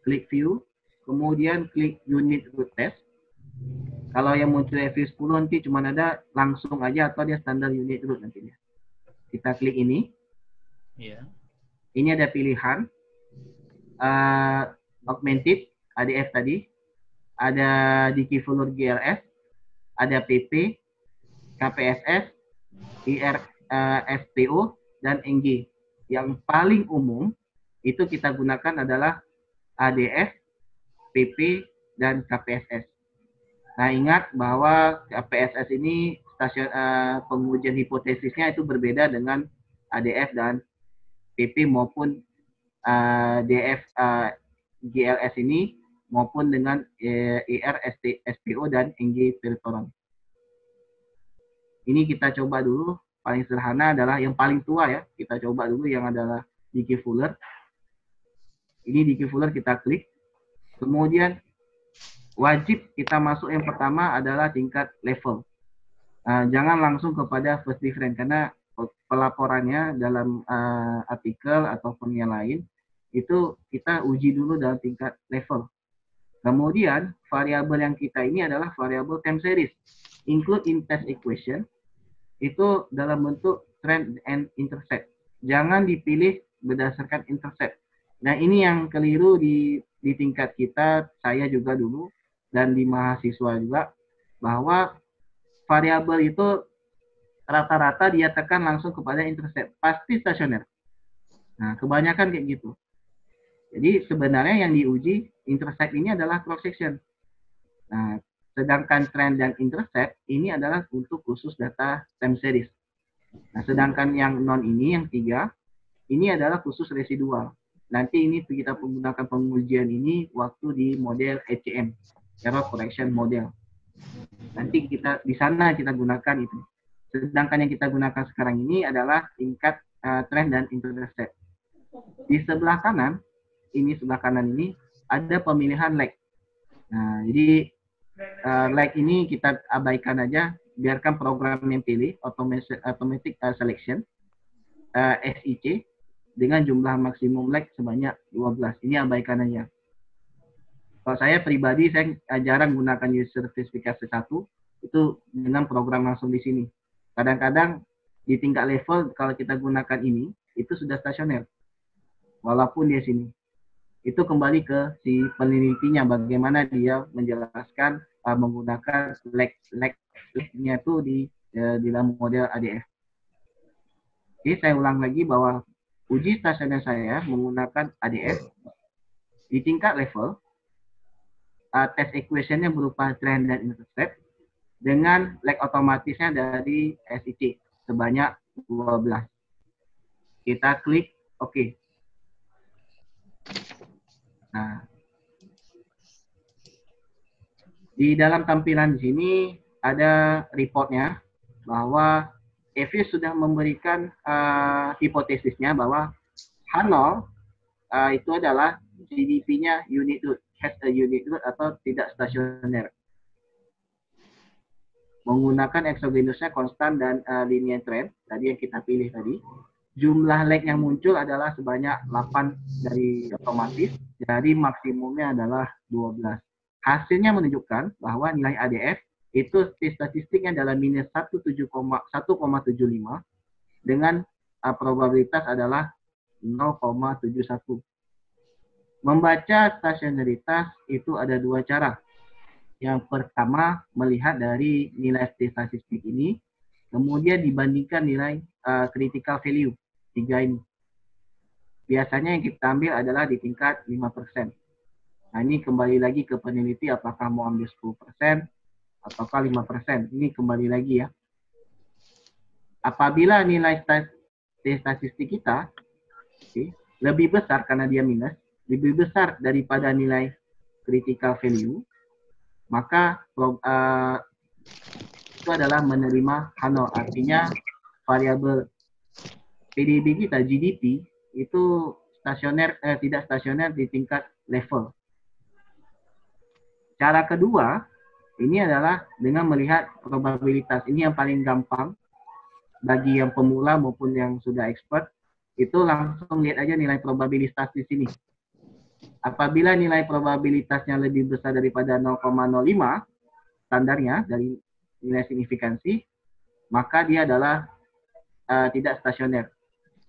Klik view, kemudian klik unit root test. Kalau yang muncul FU10 nanti cuma ada langsung aja atau dia standar unit root nantinya. Kita klik ini. Iya. Ini ada pilihan augmented ADF tadi, ada Digifuller GLS, ada PP, KPSS, IR SPO, dan NG. Yang paling umum itu kita gunakan adalah ADF, PP, dan KPSS. Nah, ingat bahwa KPSS ini pengujian hipotesisnya itu berbeda dengan ADF dan PP maupun DF GLS ini maupun dengan IR SPO dan NG Peritoron. Ini kita coba dulu, paling sederhana adalah yang paling tua ya. Kita coba dulu yang adalah Digifuller. Ini Digifuller kita klik. Kemudian wajib kita masuk yang pertama adalah tingkat level. Jangan langsung kepada first different karena pelaporannya dalam artikel ataupun yang lain itu kita uji dulu dalam tingkat level. Kemudian variabel yang kita ini adalah variabel time series. Include in test equation itu dalam bentuk trend and intercept. Jangan dipilih berdasarkan intercept. Nah, ini yang keliru di tingkat kita, saya juga dulu dan di mahasiswa juga, bahwa variabel itu rata-rata dia tekan langsung kepada intercept, pasti stasioner. Nah, kebanyakan kayak gitu. Jadi sebenarnya yang diuji intercept ini adalah cross section. Nah, sedangkan trend dan intercept ini adalah untuk khusus data time series. Nah, sedangkan yang non ini, yang 3, ini adalah khusus residual. Nanti ini kita menggunakan pengujian ini waktu di model ECM, Error Correction Model. Nanti kita di sana kita gunakan itu. Sedangkan yang kita gunakan sekarang ini adalah tingkat trend dan intercept. Di sebelah kanan ini ada pemilihan lag. Nah, jadi lag ini kita abaikan aja, biarkan program yang pilih automatic selection SIC dengan jumlah maksimum lag sebanyak 12. Ini abaikan aja. Kalau saya pribadi, saya jarang gunakan user verifikasi 1, itu dengan program langsung di sini. Kadang-kadang di tingkat level, kalau kita gunakan ini, itu sudah stasioner. Walaupun di sini. Itu kembali ke si penelitinya, bagaimana dia menjelaskan menggunakan lag-nya itu di dalam model ADF. Oke, saya ulang lagi bahwa uji stasioner saya menggunakan ADF di tingkat level, test equation-nya berupa trend dan intercept dengan lag otomatisnya dari SIC sebanyak 12. Kita klik OK. Nah, di dalam tampilan di sini ada reportnya bahwa EVIS sudah memberikan hipotesisnya bahwa H0 itu adalah GDP-nya unit root, has a unit root atau tidak stasioner. Menggunakan exogenusnya konstan dan linear trend, tadi yang kita pilih tadi. Jumlah lag yang muncul adalah sebanyak 8 dari otomatis, jadi maksimumnya adalah 12. Hasilnya menunjukkan bahwa nilai ADF itu statistiknya adalah minus 1,75 dengan probabilitas adalah 0,71. Membaca stasionaritas itu ada dua cara. Yang pertama, melihat dari nilai statistik ini, kemudian dibandingkan nilai critical value, 3 ini. Biasanya yang kita ambil adalah di tingkat 5%. Nah, ini kembali lagi ke peneliti apakah mau ambil 10% ataukah 5%. Ini kembali lagi ya. Apabila nilai statistik kita lebih besar karena dia minus, lebih besar daripada nilai critical value, maka itu adalah menerima H0. Artinya variabel PDB kita, GDP, itu stasioner, tidak stasioner di tingkat level. Cara kedua, ini adalah dengan melihat probabilitas. Ini yang paling gampang bagi yang pemula maupun yang sudah expert. Itu langsung lihat aja nilai probabilitas di sini. Apabila nilai probabilitasnya lebih besar daripada 0,05, standarnya dari nilai signifikansi, maka dia adalah tidak stasioner.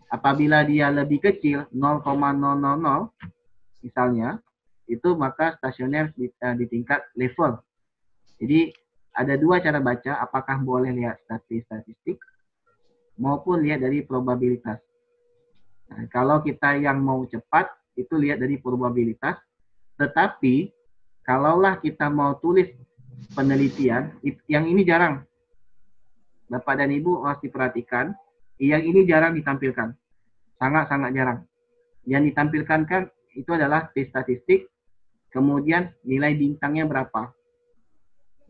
Apabila dia lebih kecil, 0,000 misalnya, itu maka stasioner di tingkat level. Jadi ada dua cara baca, apakah boleh lihat statistik maupun lihat dari probabilitas. Nah, kalau kita yang mau cepat, itu lihat dari probabilitas. Tetapi kalaulah kita mau tulis penelitian, yang ini jarang. Bapak dan Ibu harus diperhatikan, yang ini jarang ditampilkan. Sangat-sangat jarang. Yang ditampilkan kan itu adalah statistik, kemudian nilai bintangnya berapa.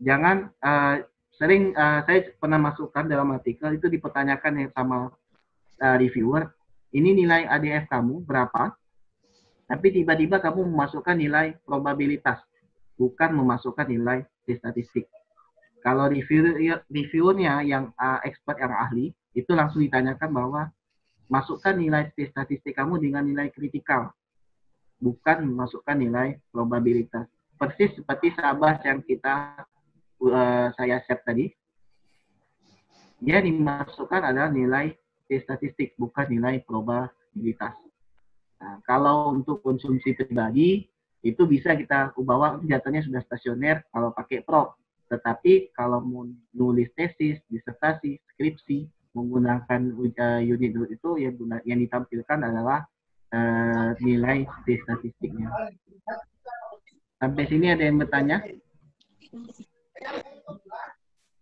Jangan, saya pernah masukkan dalam artikel, itu dipertanyakan yang sama reviewer, ini nilai ADF kamu berapa, tapi tiba-tiba kamu memasukkan nilai probabilitas, bukan memasukkan nilai statistik. Kalau reviewernya yang expert, yang ahli, itu langsung ditanyakan bahwa masukkan nilai statistik kamu dengan nilai kritikal, bukan memasukkan nilai probabilitas. Persis seperti sahabat yang saya share tadi, dia dimasukkan adalah nilai statistik, bukan nilai probabilitas. Nah, kalau untuk konsumsi pribadi, itu bisa kita ubah, datanya sudah stasioner kalau pakai prob. Tetapi kalau mau nulis tesis, disertasi, skripsi, menggunakan unit itu yang ditampilkan adalah nilai statistiknya. Sampai sini ada yang bertanya?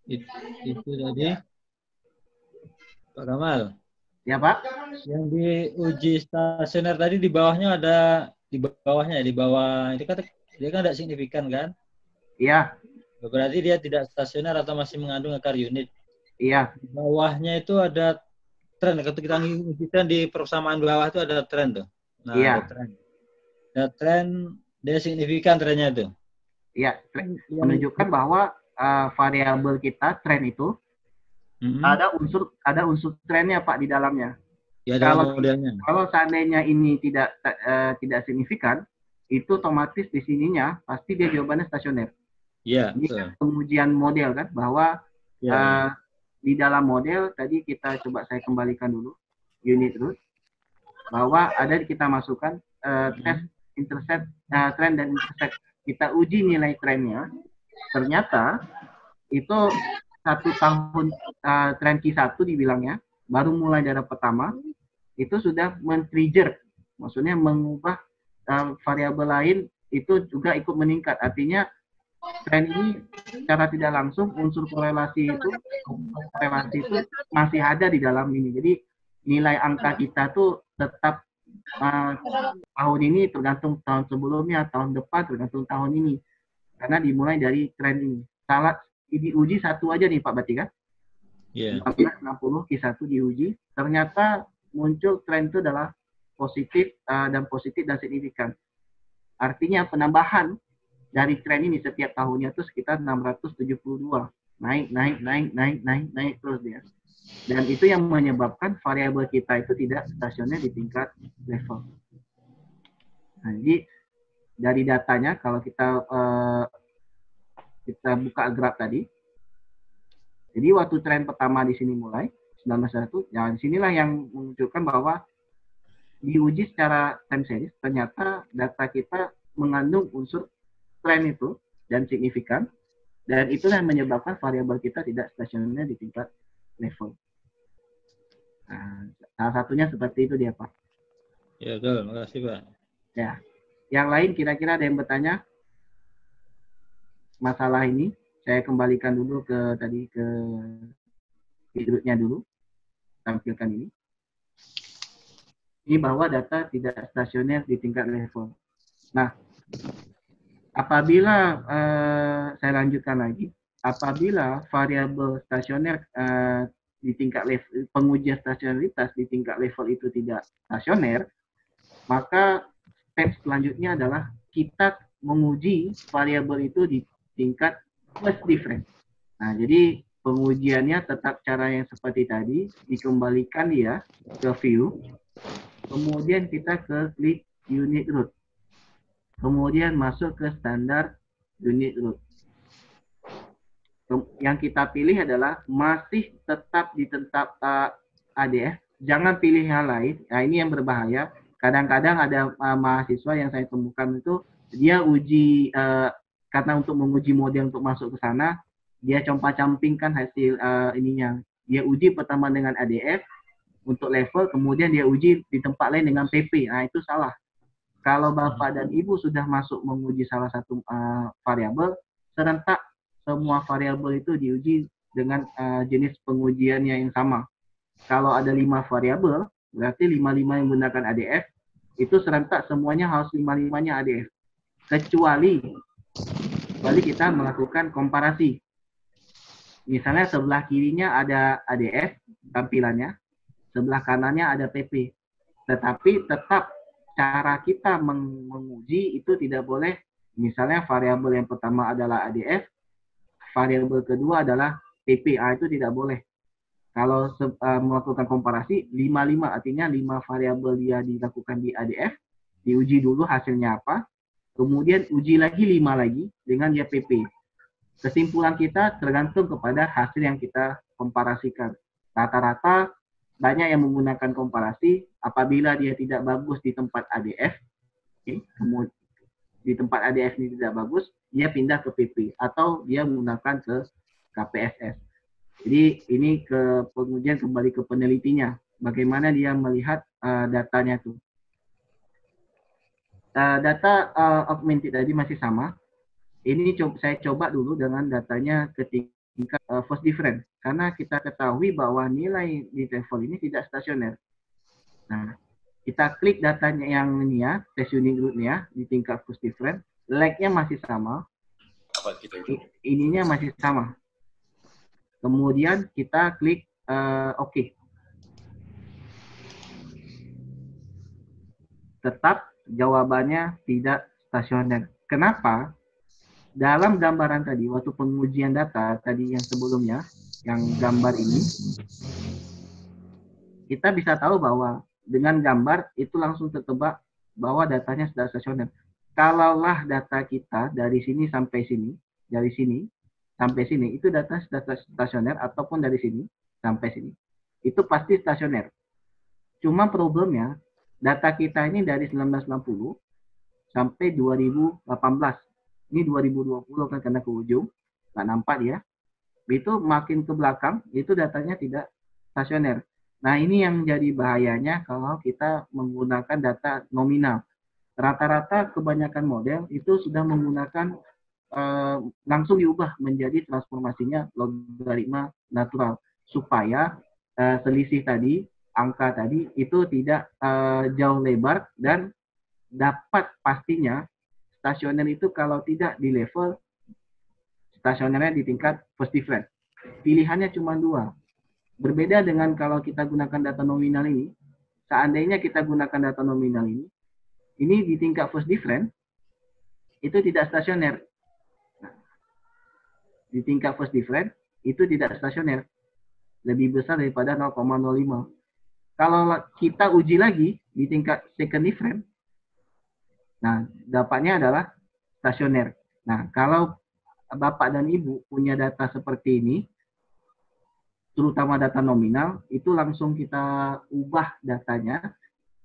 Itu tadi Pak Kamal. Ya Pak. Yang diuji stasioner tadi di bawahnya ada, di bawah ini kan dia kan tidak signifikan kan? Iya. Berarti dia tidak stasioner atau masih mengandung akar unit. Iya. Di bawahnya itu ada tren. Ketika kita ujikan di persamaan bawah itu ada tren tuh. Nah, iya. ada tren. Ada tren, dia signifikan trennya itu. Iya. Menunjukkan bahwa variabel kita tren itu ada unsur trennya Pak di dalamnya. Ya, dalam modelnya. Kalau seandainya ini tidak signifikan, itu otomatis di sininya pasti dia jawabannya stasioner. Iya. Ini kan pengujian model kan, bahwa di dalam model tadi saya kembalikan dulu unit root, bahwa ada kita masukkan tes intercept, trend dan intercept. Kita uji nilai trennya, ternyata itu 1 tahun tren Q1 dibilangnya, baru mulai dari pertama, itu sudah men-trigger, maksudnya mengubah variabel lain itu juga ikut meningkat. Artinya tren ini secara tidak langsung unsur korelasi itu masih ada di dalam ini. Jadi nilai angka kita tuh tetap tahun ini tergantung tahun sebelumnya, tahun depan tergantung tahun ini. Karena dimulai dari tren ini. Salah diuji satu aja nih Pak Berarti kan? Iya. 1460 Q1 diuji, ternyata muncul tren itu adalah positif dan signifikan. Artinya penambahan dari tren ini setiap tahunnya itu sekitar 672. Naik terus dia. Dan itu yang menyebabkan variabel kita itu tidak stasioner di tingkat level. Nah, jadi dari datanya kalau kita buka graf tadi, jadi waktu tren pertama di sini mulai 1901, ya disinilah yang menunjukkan bahwa diuji secara time series, ternyata data kita mengandung unsur tren itu dan signifikan, dan itulah yang menyebabkan variabel kita tidak stasioner di tingkat level. Nah, salah satunya seperti itu dia Pak. Ya betul, makasih Pak. Ya, yang lain kira-kira ada yang bertanya masalah ini? Saya kembalikan dulu ke videonya dulu, tampilkan ini. Ini bahwa data tidak stasioner di tingkat level. Nah, apabila saya lanjutkan lagi, apabila variabel stasioner di tingkat level, pengujian stasionaritas di tingkat level itu tidak stasioner, maka step selanjutnya adalah kita menguji variabel itu di tingkat first difference. Nah, jadi pengujiannya tetap cara yang seperti tadi, dikembalikan dia ke view, kemudian kita ke klik unit root, kemudian masuk ke standar unit root. Yang kita pilih adalah masih tetap ditentap ADF, jangan pilih yang lain. Nah, ini yang berbahaya. Kadang-kadang ada mahasiswa yang saya temukan itu, dia uji, karena untuk menguji model untuk masuk ke sana, dia compang-campingkan hasil ininya. Dia uji pertama dengan ADF untuk level, kemudian dia uji di tempat lain dengan PP. Nah, itu salah. Kalau Bapak dan Ibu sudah masuk menguji salah satu variabel, serentak semua variabel itu diuji dengan jenis pengujiannya yang sama. Kalau ada 5 variabel, berarti 5 yang menggunakan ADF, itu serentak semuanya harus 5-nya ADF. Kecuali kita melakukan komparasi. Misalnya sebelah kirinya ada ADF tampilannya, sebelah kanannya ada PP. Tetapi tetap cara kita menguji itu tidak boleh, misalnya variabel yang pertama adalah ADF, variabel kedua adalah PP. Itu tidak boleh. Kalau melakukan komparasi, 5-5 artinya 5 variabel dia dilakukan di ADF, diuji dulu hasilnya apa, kemudian uji lagi 5 lagi dengan dia PP. Kesimpulan kita tergantung kepada hasil yang kita komparasikan. Rata-rata banyak yang menggunakan komparasi, apabila dia tidak bagus di tempat ADF, kemudian di tempat ADF ini tidak bagus, dia pindah ke PP atau dia menggunakan ke KPSS. Jadi ini kemudian kembali ke penelitinya, bagaimana dia melihat datanya tuh. Data augmented tadi masih sama. Ini saya coba dulu dengan datanya ketika first difference, karena kita ketahui bahwa nilai di level ini tidak stasioner. Nah, kita klik datanya yang ini ya, test unit root-nya di tingkat first difference, lag-nya masih sama, ininya masih sama. Kemudian kita klik OK. Tetap jawabannya tidak stasioner. Kenapa? Dalam gambaran tadi, waktu pengujian data tadi yang sebelumnya, yang gambar ini, kita bisa tahu bahwa dengan gambar itu langsung tertebak bahwa datanya sudah stasioner. Kalaulah data kita dari sini sampai sini, dari sini sampai sini, itu data sudah stasioner, ataupun dari sini sampai sini, itu pasti stasioner. Cuma problemnya, data kita ini dari 1990 sampai 2018. Ini 2020 kan karena ke ujung, nggak nampak ya. Itu makin ke belakang, itu datanya tidak stasioner. Nah, ini yang jadi bahayanya kalau kita menggunakan data nominal. Rata-rata kebanyakan model itu sudah menggunakan langsung diubah menjadi transformasinya logaritma natural supaya selisih tadi, angka tadi itu tidak jauh lebar dan dapat pastinya stasioner itu kalau tidak di level stasionernya di tingkat first difference. Pilihannya cuma dua. Berbeda dengan kalau kita gunakan data nominal ini, seandainya kita gunakan data nominal ini di tingkat first difference itu tidak stasioner. Di tingkat first difference itu tidak stasioner, lebih besar daripada 0,05. Kalau kita uji lagi di tingkat second difference, nah dapatnya adalah stasioner. Nah, kalau Bapak dan Ibu punya data seperti ini, terutama data nominal, itu langsung kita ubah datanya,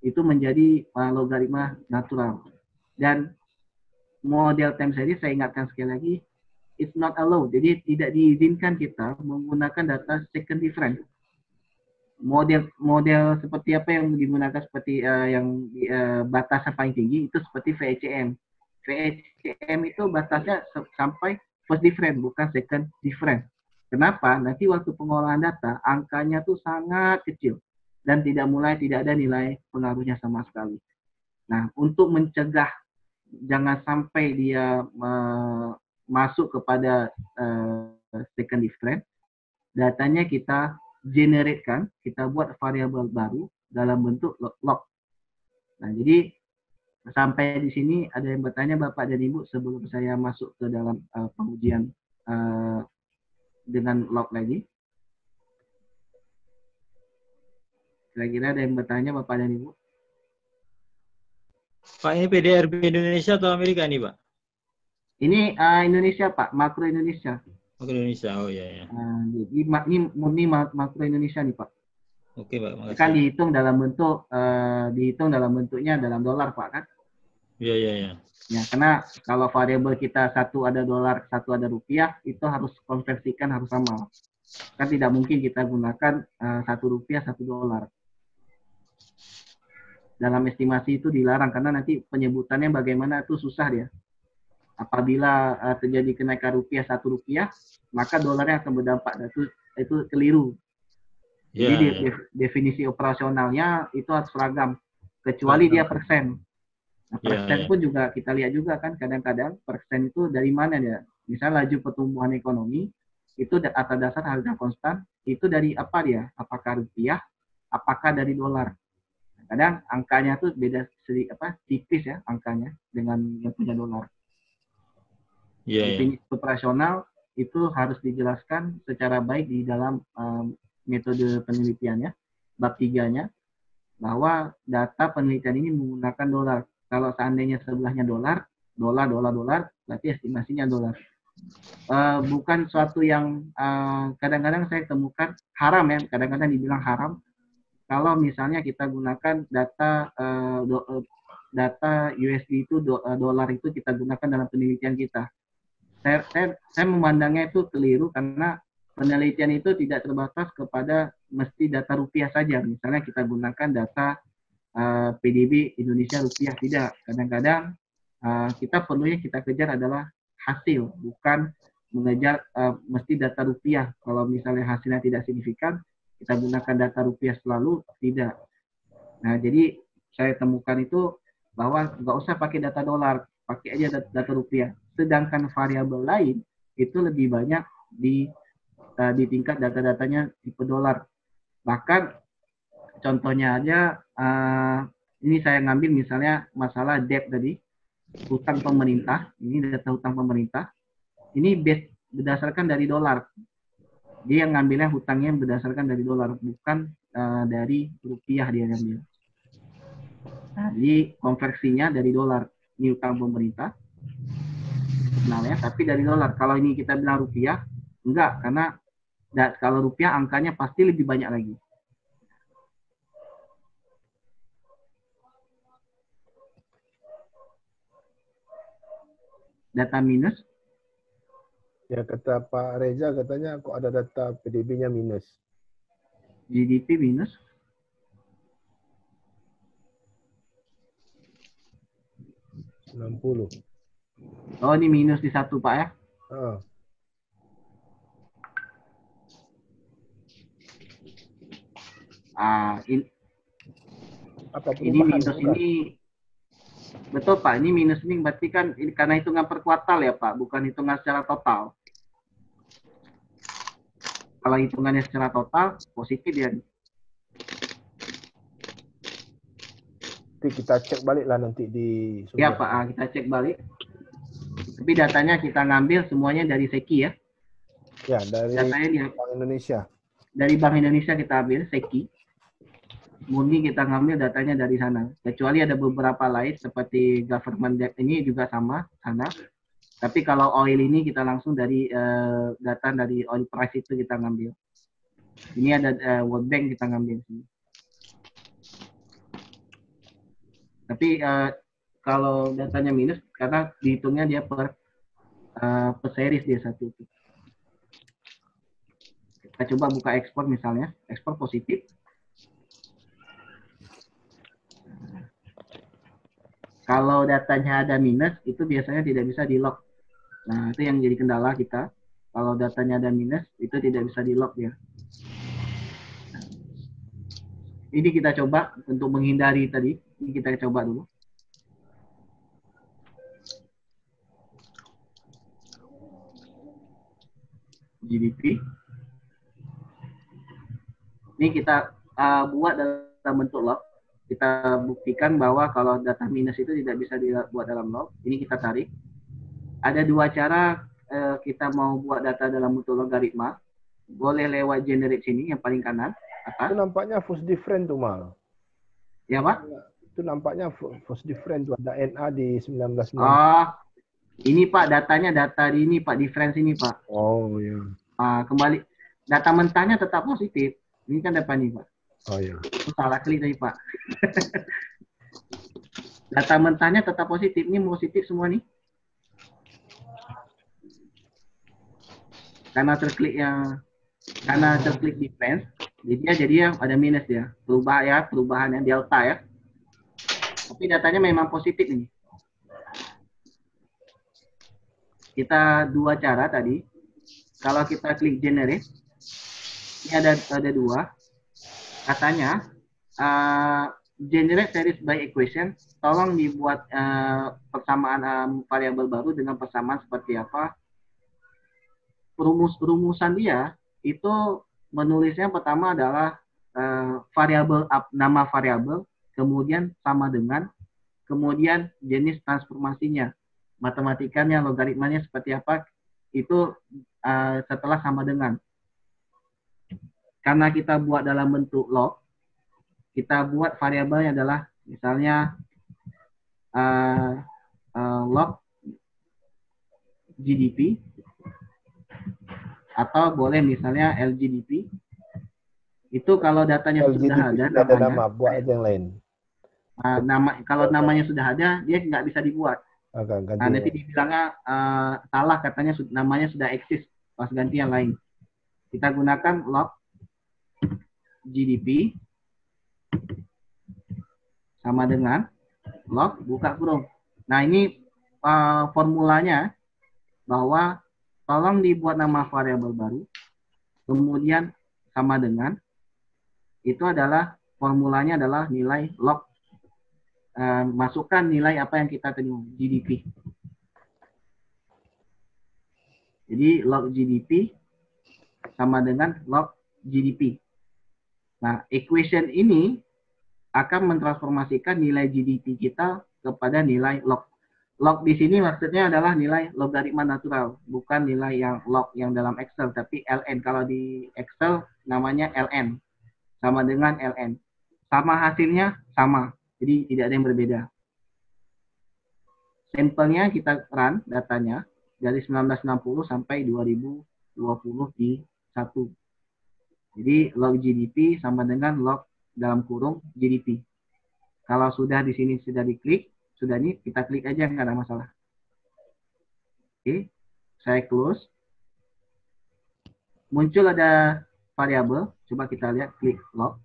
itu menjadi logaritma natural. Dan model time series, saya ingatkan sekali lagi, it's not allowed. Jadi tidak diizinkan kita menggunakan data second difference. Model seperti apa yang digunakan seperti yang batasan paling tinggi itu seperti VECM. VECM itu batasnya sampai first difference, bukan second difference. Kenapa? Nanti waktu pengolahan data angkanya tuh sangat kecil dan tidak ada nilai pengaruhnya sama sekali. Nah, untuk mencegah jangan sampai dia masuk kepada second difference, datanya kita generate-kan, kita buat variabel baru dalam bentuk log. Nah, jadi sampai di sini ada yang bertanya Bapak dan Ibu sebelum saya masuk ke dalam pengujian dengan log lagi. Kira-kira ada yang bertanya Bapak dan Ibu? Pak, ini PDRB Indonesia atau Amerika nih, Pak? Ini Indonesia, Pak, makro Indonesia. Makro Indonesia, oh iya. Jadi ini murni makro Indonesia nih, Pak. Oke, Pak, makasih. Kan dihitung dalam bentuknya dalam dolar, Pak, kan? Iya. Ya, karena kalau variabel kita satu ada dolar, satu ada rupiah, itu harus konversikan harus sama. Kan tidak mungkin kita gunakan Rp1, $1. Dalam estimasi itu dilarang karena nanti penyebutannya bagaimana itu susah dia. Apabila terjadi kenaikan rupiah Rp1, maka dolarnya akan berdampak. Itu keliru. Jadi definisi operasionalnya itu harus seragam, kecuali dia persen. Nah, persen pun juga kita lihat juga kan kadang-kadang persen itu dari mana dia. Misalnya laju pertumbuhan ekonomi itu atas dasar harga konstan itu dari apa dia? Apakah rupiah? Apakah dari dolar? Kadang angkanya tuh beda tipis ya angkanya dengan yang punya dolar. Definisi operasional itu harus dijelaskan secara baik di dalam metode penelitiannya, bab 3-nya, bahwa data penelitian ini menggunakan dolar. Kalau seandainya sebelahnya dolar, berarti estimasinya dolar. Bukan suatu yang kadang-kadang saya temukan haram ya, kadang-kadang dibilang haram. Kalau misalnya kita gunakan data USD itu dolar itu kita gunakan dalam penelitian kita. Saya memandangnya itu keliru karena penelitian itu tidak terbatas kepada mesti data rupiah saja. Misalnya kita gunakan data PDB Indonesia rupiah, tidak. Kadang-kadang kita perlunya kita kejar adalah hasil, bukan mengejar mesti data rupiah. Kalau misalnya hasilnya tidak signifikan, kita gunakan data rupiah selalu, tidak. Nah, jadi saya temukan itu bahwa nggak usah pakai data dolar, pakai aja data rupiah. Sedangkan variabel lain itu lebih banyak di tingkat data-datanya tipe dolar. Bahkan contohnya aja, ini saya ngambil misalnya masalah debt tadi, hutang pemerintah, ini data hutang pemerintah, ini berdasarkan dari dolar. Dia yang ngambilnya hutangnya berdasarkan dari dolar, bukan dari rupiah dia ngambil. Nah, jadi konversinya dari dolar, ini hutang pemerintah, sebenarnya, tapi dari dolar. Kalau ini kita bilang rupiah, enggak, karena kalau rupiah angkanya pasti lebih banyak lagi. Data minus. Ya, kata Pak Reza katanya kok ada data PDB-nya minus. GDP minus. 60. Oh, ini minus di 1, Pak ya. Ah, Ini apa perubahan? minus Bukan. ini, betul Pak, ini minus ini berarti kan ini karena hitungan per kuartal ya Pak, bukan hitungan secara total. Kalau hitungannya secara total, positif ya. Tapi kita cek balik lah nanti di Ya sumber. Pak, kita cek balik. Tapi datanya kita ngambil semuanya dari Seki ya. Ya, dari Datanya Bank Indonesia. dari Bank Indonesia kita ambil Seki. Murni kita ngambil datanya dari sana. Kecuali ada beberapa lain seperti government debt ini juga sama sana. Tapi kalau oil ini kita langsung dari data dari oil price itu kita ngambil. Ini ada World Bank kita ngambil sini. Tapi kalau datanya minus karena dihitungnya dia per series dia satu itu. Kita coba buka ekspor misalnya, ekspor positif. Kalau datanya ada minus, itu biasanya tidak bisa di-lock. Nah, itu yang jadi kendala kita. Kalau datanya ada minus, itu tidak bisa di-lock ya. Ini kita coba untuk menghindari tadi. Ini kita coba dulu. GDP. Ini kita buat dalam bentuk log. Kita buktikan bahwa kalau data minus itu tidak bisa dibuat dalam log. Ini kita tarik. Ada dua cara kita mau buat data dalam bentuk logaritma. Boleh lewat generate sini, yang paling kanan. Itu nampaknya force different tuh, Mal. Ya, Pak? Itu nampaknya force different tuh. Ada NA di 1990. Oh, ini Pak, datanya data di ini Pak, difference ini Pak. Oh, iya. Kembali, data mentahnya tetap positif. Ini kan depan nih Pak. Oh, iya. Salah klik tadi Pak. Data mentahnya tetap positif. Ini positif semua nih. Karena terklik difference, jadi ada minus ya. Perubahan yang delta ya. Tapi datanya memang positif ini. Kita dua cara tadi. Kalau kita klik generate, ini ada dua. Katanya generate series by equation, tolong dibuat persamaan variabel baru dengan persamaan seperti apa. Rumusan dia itu menulisnya pertama adalah nama variabel, kemudian sama dengan, kemudian jenis transformasinya, matematikanya, logaritmanya seperti apa, itu setelah sama dengan. Karena kita buat dalam bentuk log, kita buat variabelnya adalah misalnya log GDP, atau boleh misalnya LGDP. Itu kalau datanya LGDP sudah ada namanya, nama, buat aja yang lain. Kalau namanya sudah ada, dia nggak bisa dibuat. Nanti dibilangnya salah, katanya namanya sudah eksis, pas ganti yang lain. Kita gunakan log GDP sama dengan log buka kurung. Nah, ini formulanya bahwa tolong dibuat nama variabel baru, kemudian sama dengan, itu adalah formulanya adalah nilai log, masukkan nilai apa yang kita terima, GDP. Jadi log GDP sama dengan log GDP. Nah, equation ini akan mentransformasikan nilai GDP kita kepada nilai log. Log di sini maksudnya adalah nilai logaritma natural, bukan nilai yang log yang dalam Excel, tapi ln. Kalau di Excel namanya ln, sama dengan ln. Sama hasilnya sama, jadi tidak ada yang berbeda. Sampelnya kita run datanya dari 1960 sampai 2020 di 1. Jadi log GDP sama dengan log dalam kurung GDP. Kalau sudah di sini sudah diklik, sudah nih kita klik aja, nggak ada masalah. Oke, saya close. Muncul ada variabel, coba kita lihat, klik log.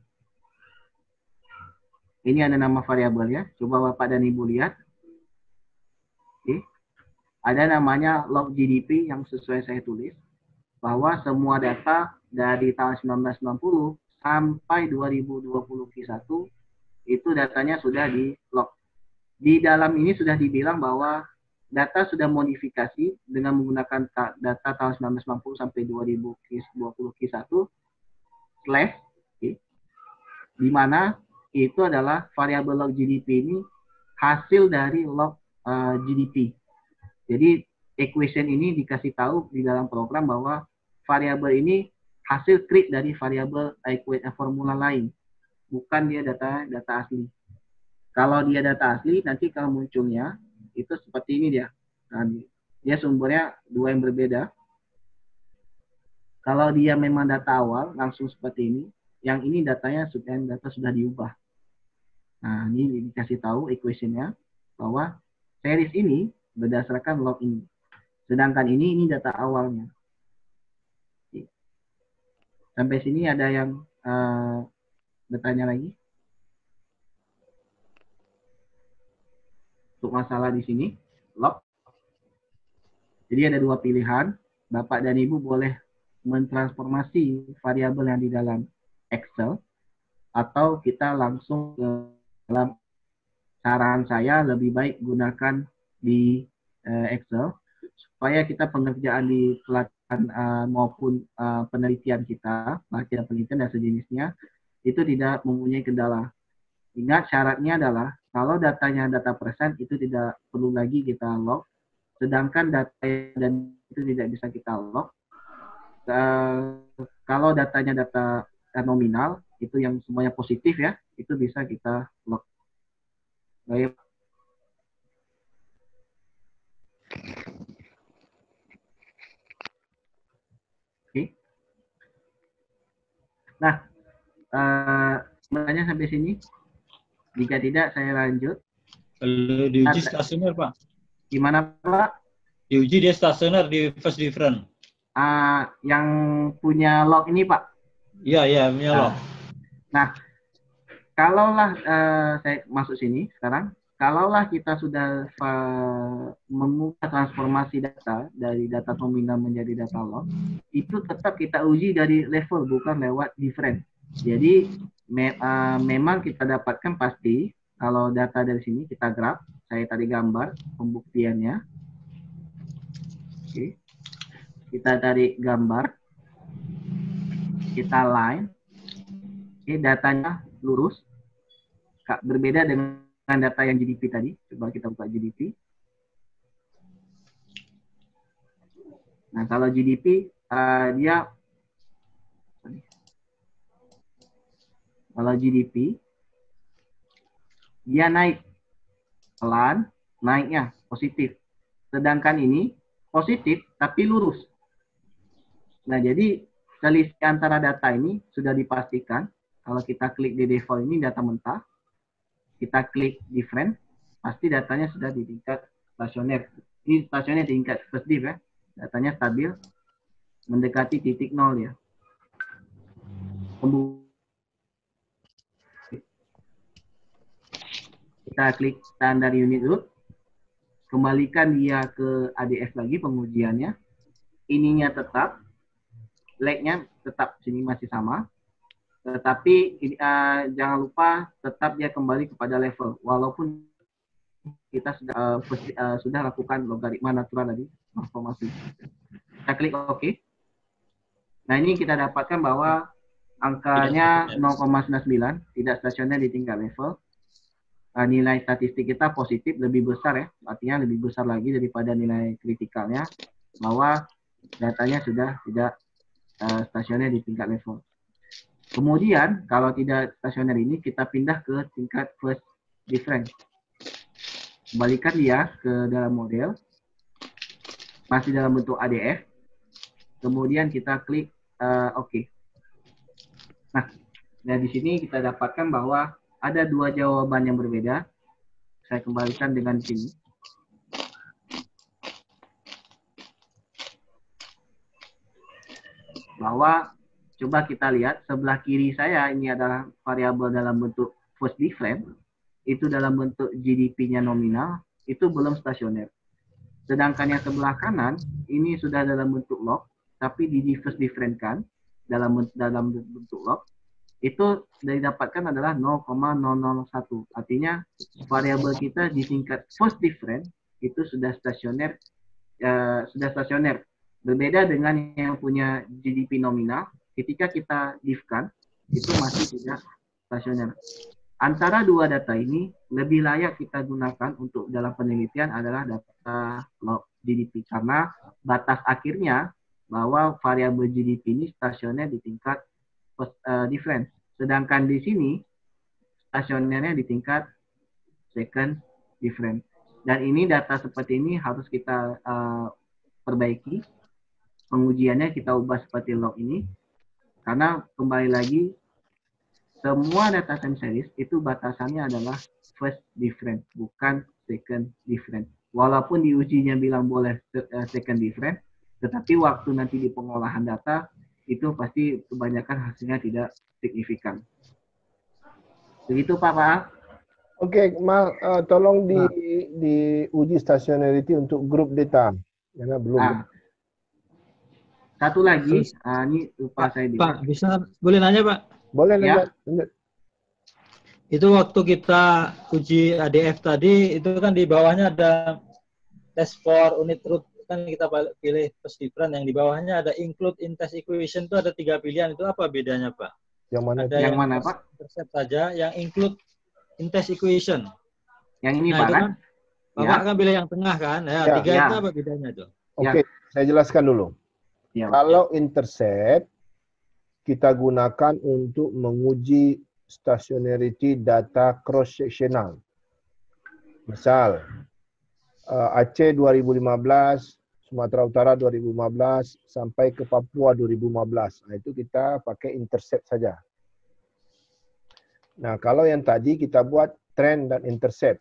Ini ada nama variabelnya, coba Bapak dan Ibu lihat. Oke. Ada namanya log GDP yang sesuai saya tulis, bahwa semua data dari tahun 1990 sampai 2020 Q1 itu datanya sudah di log. Di dalam ini sudah dibilang bahwa data sudah modifikasi dengan menggunakan data tahun 1990 sampai 2020 Q1 slash, okay, di mana itu adalah variabel log GDP ini hasil dari log GDP. Jadi equation ini dikasih tahu di dalam program bahwa variabel ini hasil create dari variabel formula lain, bukan dia data asli. Kalau dia data asli, nanti kalau munculnya itu seperti ini dia. Nah, dia sumbernya dua yang berbeda. Kalau dia memang data awal, langsung seperti ini. Yang ini datanya sudah diubah. Nah, ini dikasih tahu equation-nya bahwa series ini berdasarkan log ini. Sedangkan ini data awalnya. Sampai sini ada yang bertanya lagi? Untuk masalah di sini, log. Jadi ada dua pilihan. Bapak dan Ibu boleh mentransformasi variabel yang di dalam Excel, atau kita langsung ke dalam, saran saya lebih baik gunakan di Excel, supaya kita pengerjaan di pelatihan maupun penelitian kita, penelitian dan sejenisnya, itu tidak mempunyai kendala. Ingat syaratnya adalah kalau datanya data persen itu tidak perlu lagi kita log, sedangkan data dan itu tidak bisa kita log. Kalau datanya data nominal itu yang semuanya positif ya, itu bisa kita log. Baik. Oke. Nah, sebenarnya sampai sini. Jika tidak, saya lanjut. Kalau diuji stasioner, Pak. Gimana, Pak? Diuji dia stasioner di first different. Yang punya log ini, Pak? Iya, punya log. Nah, kalaulah saya masuk sini sekarang, kalaulah kita sudah mengubah transformasi data dari data nominal menjadi data log, itu tetap kita uji dari level, bukan lewat different. Jadi memang kita dapatkan pasti kalau data dari sini kita graf, saya tadi gambar pembuktiannya. Oke. Kita tarik gambar, kita line, oke, datanya lurus, berbeda dengan data yang GDP tadi. Coba kita buka GDP. Nah, kalau GDP kalau GDP dia naik pelan, naiknya positif. Sedangkan ini positif tapi lurus. Nah, jadi selisih antara data ini sudah dipastikan. Kalau kita klik di default ini data mentah, kita klik different, pasti datanya sudah di tingkat stasioner. Ini stasioner tingkat first diff ya. Datanya stabil, mendekati titik nol ya. Kita klik standar unit root, kembalikan dia ke ADF lagi pengujiannya. Ininya tetap, lag-nya tetap sini masih sama. Tetapi jangan lupa tetap dia kembali kepada level, walaupun kita sudah lakukan logaritma natural tadi, transformasi. Kita klik OK. Nah, ini kita dapatkan bahwa angkanya 0,99, tidak stasioner di tingkat level. Nilai statistik kita positif, lebih besar ya, artinya lebih besar lagi daripada nilai kritikalnya, bahwa datanya sudah tidak stasioner di tingkat level. Kemudian kalau tidak stasioner ini kita pindah ke tingkat first different. Kembalikan dia ke dalam model, masih dalam bentuk ADF. Kemudian kita klik OK. Nah, di sini kita dapatkan bahwa ada dua jawaban yang berbeda. Saya kembalikan dengan sini. Bahwa coba kita lihat sebelah kiri saya ini adalah variabel dalam bentuk first different, itu dalam bentuk GDP-nya nominal, itu belum stasioner. Sedangkan yang sebelah kanan ini sudah dalam bentuk log, tapi di different-kan dalam bentuk log. Itu didapatkan adalah 0,001. Artinya variabel kita di tingkat first different itu sudah stasioner. Berbeda dengan yang punya GDP nominal, ketika kita diff-kan itu masih tidak stasioner. Antara dua data ini lebih layak kita gunakan untuk dalam penelitian adalah data log GDP karena batas akhirnya bahwa variabel GDP ini stasioner di tingkat different. Sedangkan di sini stasionernya di tingkat second different. Dan ini data seperti ini harus kita perbaiki. Pengujiannya kita ubah seperti log ini. Karena kembali lagi semua data time series itu batasannya adalah first different, bukan second different. Walaupun diujinya bilang boleh second different, tetapi waktu nanti di pengolahan data itu pasti kebanyakan hasilnya tidak signifikan. Begitu Pak Pak. Oke, Mal, tolong diuji stationarity untuk grup data. Karena belum. Satu lagi, ini lupa saya di. Pak, bisa boleh nanya Pak? Boleh Ya. lanjut. Itu waktu kita uji ADF tadi, itu kan di bawahnya ada test for unit root, kan kita pilih first different, yang di bawahnya ada include in test equation, itu ada 3 pilihan, itu apa bedanya Pak? Yang mana? Ada yang mana Pak? Intercept saja, yang include in test equation. Yang ini Nah, Pak itu kan? Bapak kan pilih yang tengah kan? Ya, 3 itu apa bedanya itu? Oke, saya jelaskan dulu. Ya, Kalau intercept, kita gunakan untuk menguji stationarity data cross-sectional. Misal, Aceh 2015, Sumatera Utara 2015, sampai ke Papua 2015. Nah, itu kita pakai intercept saja. Nah, kalau yang tadi kita buat trend dan intercept,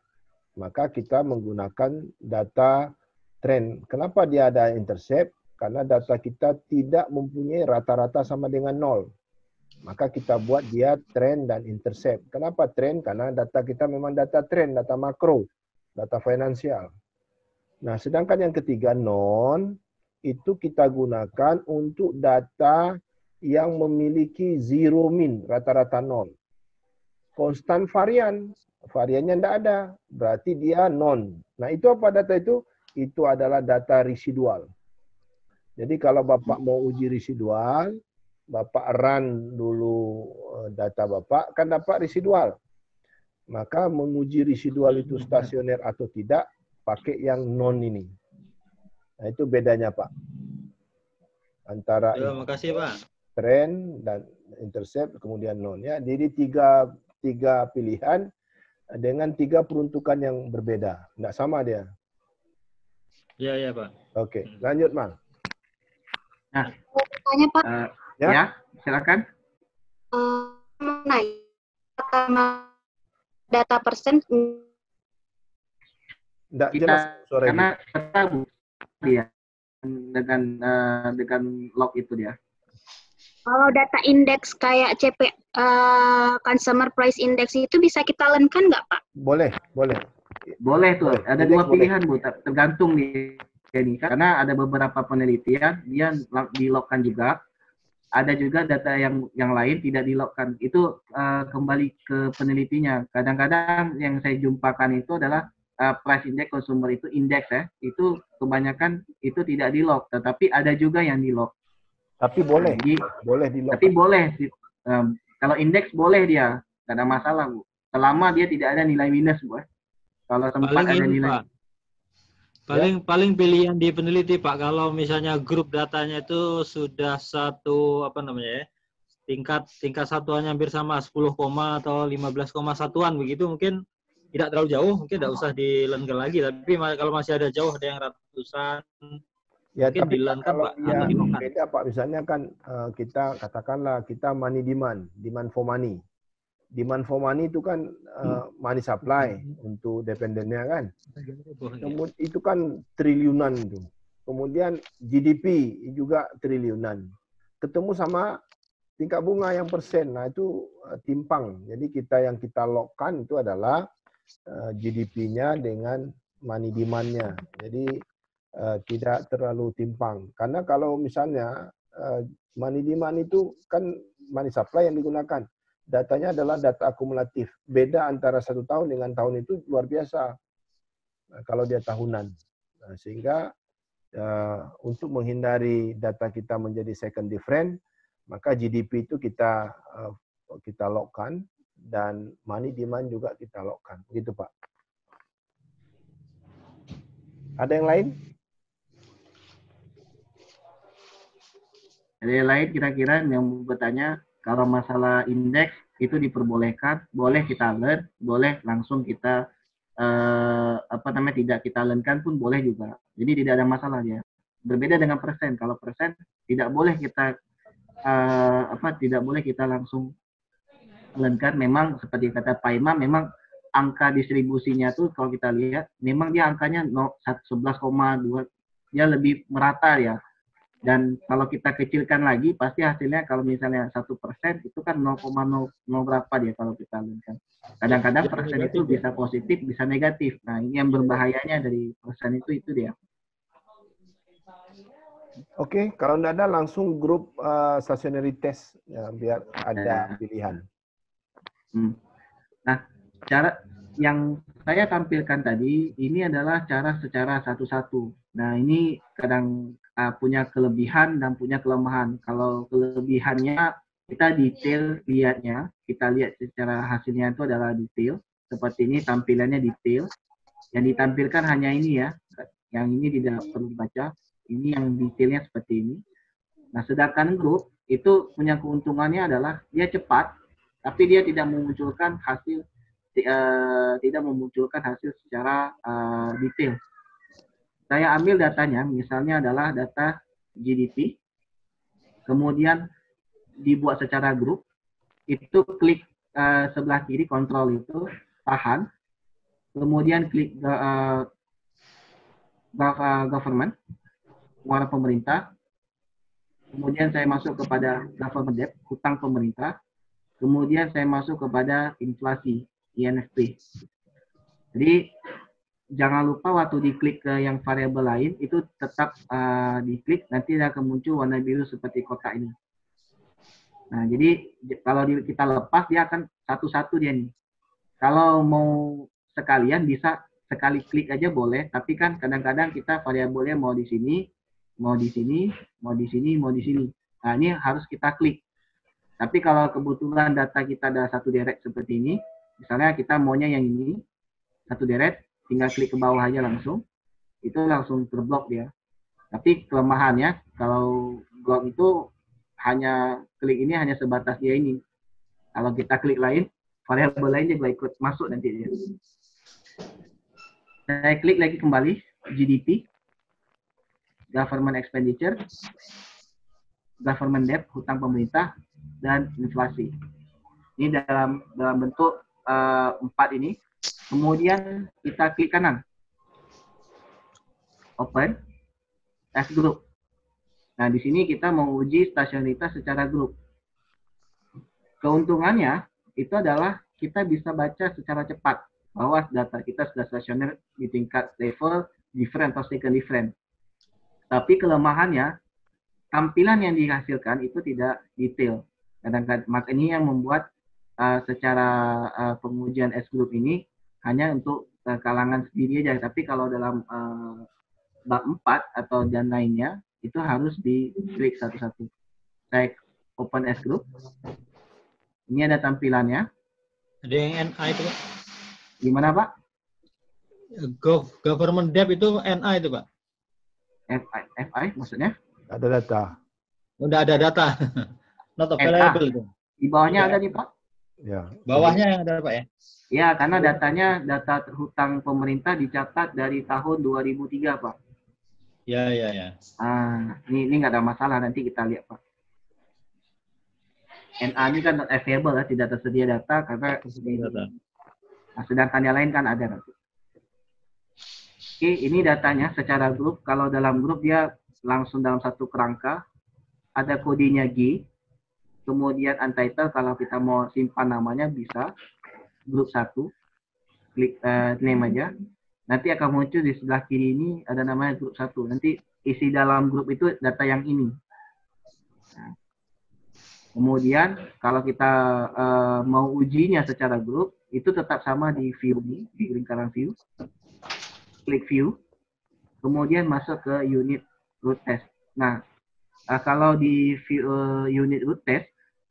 maka kita menggunakan data trend. Kenapa dia ada intercept? Karena data kita tidak mempunyai rata-rata sama dengan 0. Maka kita buat dia trend dan intercept. Kenapa trend? Karena data kita memang data trend, data makro, data finansial. Nah, sedangkan yang ketiga non, itu kita gunakan untuk data yang memiliki zero mean, rata-rata 0. Konstan varian, variannya tidak ada, berarti dia non. Nah, itu apa data itu? Itu adalah data residual. Jadi kalau Bapak mau uji residual, Bapak run dulu data Bapak, kan dapat residual. Maka menguji residual itu stasioner atau tidak, pakai yang non ini. Nah, itu bedanya Pak. Antara makasih Pak. Trend dan intercept, kemudian non. Ya, jadi tiga pilihan dengan 3 peruntukan yang berbeda. Tidak sama dia. Iya, Pak. Oke, lanjut Mang. Nah, tanya Pak. Ya, silakan. Data persen. Tidak jelas suara karena kita dia dengan log itu dia. Kalau data indeks kayak CP Consumer Price Index itu bisa kita learn-kan nggak Pak? Boleh, boleh. Boleh tuh. Boleh. Ada Indeks 2 pilihan Bu, tergantung nih. Karena ada beberapa penelitian dia di-logkan juga. Ada juga data yang lain tidak di-logkan. Itu kembali ke penelitinya. Kadang-kadang yang saya jumpakan itu adalah price index consumer itu indeks ya. Itu kebanyakan itu tidak di-log, tetapi ada juga yang di-log. Tapi boleh. Jadi, boleh di-log. Tapi boleh. Kalau indeks boleh dia, tidak ada masalah Bu. Selama dia tidak ada nilai minus Bu. Kalau sempat ada nilai. Pak. Paling pilihan di peneliti Pak, kalau misalnya grup datanya itu sudah tingkat satuannya hampir sama 10, atau 15,1-an begitu, mungkin tidak terlalu jauh, mungkin tidak usah dilengger lagi. Tapi kalau masih ada jauh, ada yang ratusan, ya, mungkin tapi dilengkan kalau Pak, atau dilengkan. beda Pak, misalnya kan kita katakanlah kita money demand for money. Demand for money itu kan money supply untuk dependennya kan. Itu kan triliunan itu. Kemudian GDP juga triliunan. Ketemu sama tingkat bunga yang persen. Nah, itu timpang. Jadi yang kita logkan itu adalah GDP-nya dengan money demand-nya. Jadi tidak terlalu timpang. Karena kalau misalnya money demand itu kan money supply yang digunakan. Datanya adalah data akumulatif. Beda antara 1 tahun dengan tahun itu luar biasa. Kalau dia tahunan. Sehingga untuk menghindari data kita menjadi second different, maka GDP itu kita lockkan dan money demand juga kita lockkan. Begitu, Pak. Ada yang lain? Ada yang lain kira-kira yang bertanya, kalau masalah indeks itu diperbolehkan, boleh kita learn, boleh langsung kita tidak kita learn-kan pun boleh juga. Jadi tidak ada masalah ya. Berbeda dengan persen. Kalau persen tidak boleh kita tidak boleh kita langsung learn-kan. Memang seperti kata Pak Imam, memang angka distribusinya tuh kalau kita lihat memang dia angkanya 11,2, dia lebih merata ya. Dan kalau kita kecilkan lagi, pasti hasilnya kalau misalnya 1% itu kan 0,00 berapa dia kalau kita lihat. Kadang-kadang persen itu bisa positif, bisa negatif. Nah, ini yang berbahayanya dari persen itu dia. Oke, kalau tidak ada langsung grup stationary test ya, biar ada pilihan. Nah, cara yang saya tampilkan tadi ini adalah cara secara satu-satu. Nah, ini kadang punya kelebihan dan punya kelemahan. Kalau kelebihannya kita detail lihatnya, kita lihat secara hasilnya itu adalah detail. Seperti ini tampilannya detail. Yang ditampilkan hanya ini ya. Yang ini tidak perlu dibaca. Ini yang detailnya seperti ini. Nah, sedangkan grup itu punya keuntungannya adalah dia cepat, tapi dia tidak memunculkan hasil secara detail. Saya ambil datanya, misalnya adalah data GDP, kemudian dibuat secara grup, itu klik sebelah kiri kontrol itu, tahan, kemudian klik government, warna pemerintah, kemudian saya masuk kepada government debt, hutang pemerintah, kemudian saya masuk kepada inflasi, INFP. Jadi, jangan lupa waktu diklik ke yang variabel lain, itu tetap diklik, nanti akan muncul warna biru seperti kotak ini. Nah, jadi kalau kita lepas, dia akan satu-satu dia nih. Kalau mau sekalian, bisa sekali klik aja boleh, tapi kan kadang-kadang kita variabelnya mau di sini, mau di sini, mau di sini, mau di sini. Nah, ini harus kita klik. Tapi kalau kebetulan data kita ada satu deret seperti ini, misalnya kita maunya yang ini, satu deret, tinggal klik ke bawah aja langsung, itu langsung terblok dia. Tapi kelemahannya, kalau blok itu hanya klik ini hanya sebatas dia ini. Kalau kita klik lain, variabel lain juga ikut masuk nanti dia. Saya klik lagi kembali, GDP, government expenditure, government debt, hutang pemerintah, dan inflasi. Ini dalam bentuk 4 ini. Kemudian kita klik kanan. Open. As group. Nah, di sini kita menguji stasionaritas secara grup. Keuntungannya itu adalah kita bisa baca secara cepat bahwa data kita sudah stasioner di tingkat level different atau second different. Tapi kelemahannya, tampilan yang dihasilkan itu tidak detail. Kadang-kadang makanya yang membuat secara pengujian S group ini hanya untuk kalangan sendiri aja. Tapi kalau dalam bab 4 atau dan lainnya, itu harus diklik satu-satu. Saya open S group. Ini ada tampilannya. Ada yang NA itu, Pak? Gimana, Pak? Government debt itu NA itu, Pak? FI maksudnya? Ada data. Udah ada data. Not available itu. Di bawahnya ada nih, Pak. Ya. Bawahnya yang ada, Pak ya? Ya, karena datanya data hutang pemerintah dicatat dari tahun 2003, Pak. Ya. Ini nggak ada masalah, nanti kita lihat, Pak. NA ini kan not available, tidak tersedia data karena Data. Nah, sedangkan yang lain kan ada nanti. Oke, ini datanya secara grup. Kalau dalam grup dia langsung dalam satu kerangka, ada kodenya G, kemudian untitled kalau kita mau simpan namanya bisa, grup 1, klik name aja, nanti akan muncul di sebelah kiri ini ada namanya grup 1. Nanti isi dalam grup itu data yang ini. Nah, kemudian kalau kita mau ujinya secara grup, itu tetap sama di view ini, di lingkaran view. Klik view, kemudian masuk ke unit root test. Nah, kalau di view, unit root test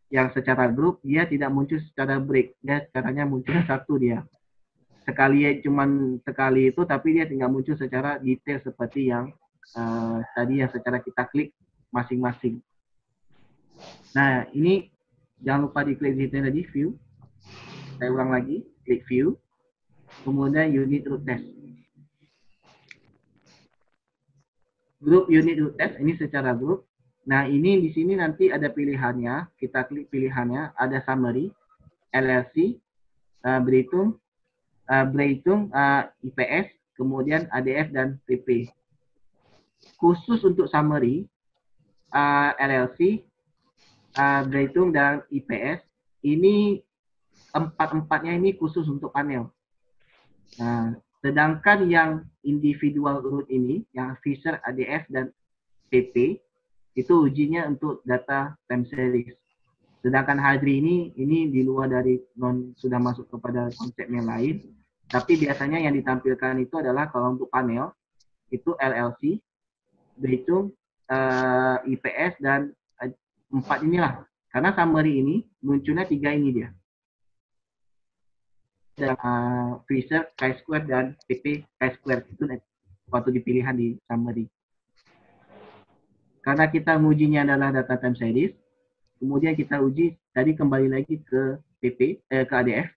yang secara grup, dia tidak muncul secara break. Dia caranya munculnya satu dia. Cuman sekali itu, tapi dia tidak muncul secara detail seperti yang tadi yang secara kita klik masing-masing. Nah, ini jangan lupa diklik di tadi view. Saya ulang lagi, klik view, kemudian unit root test. Grup unit root test ini secara grup. Nah, ini di sini nanti ada pilihannya. Kita klik pilihannya, ada summary, LLC, berhitung, IPS, kemudian ADF dan PP. Khusus untuk summary, LLC, berhitung dan IPS, ini empat-empatnya ini khusus untuk panel. Nah, sedangkan yang individual root ini, yang Fisher, ADF, dan PP, itu ujinya untuk data time series. Sedangkan Hadri ini di luar dari sudah masuk kepada konsep yang lain. Tapi biasanya yang ditampilkan itu adalah kalau untuk panel, itu LLC, berhitung, IPS, dan 4 inilah. Karena summary ini munculnya 3 ini dia. Dan Fisher, chi-square, dan PP chi-square. Itu waktu dipilihan di summary. Karena kita mengujinya adalah data time series, kemudian kita uji, tadi kembali lagi ke PP, ke ADF.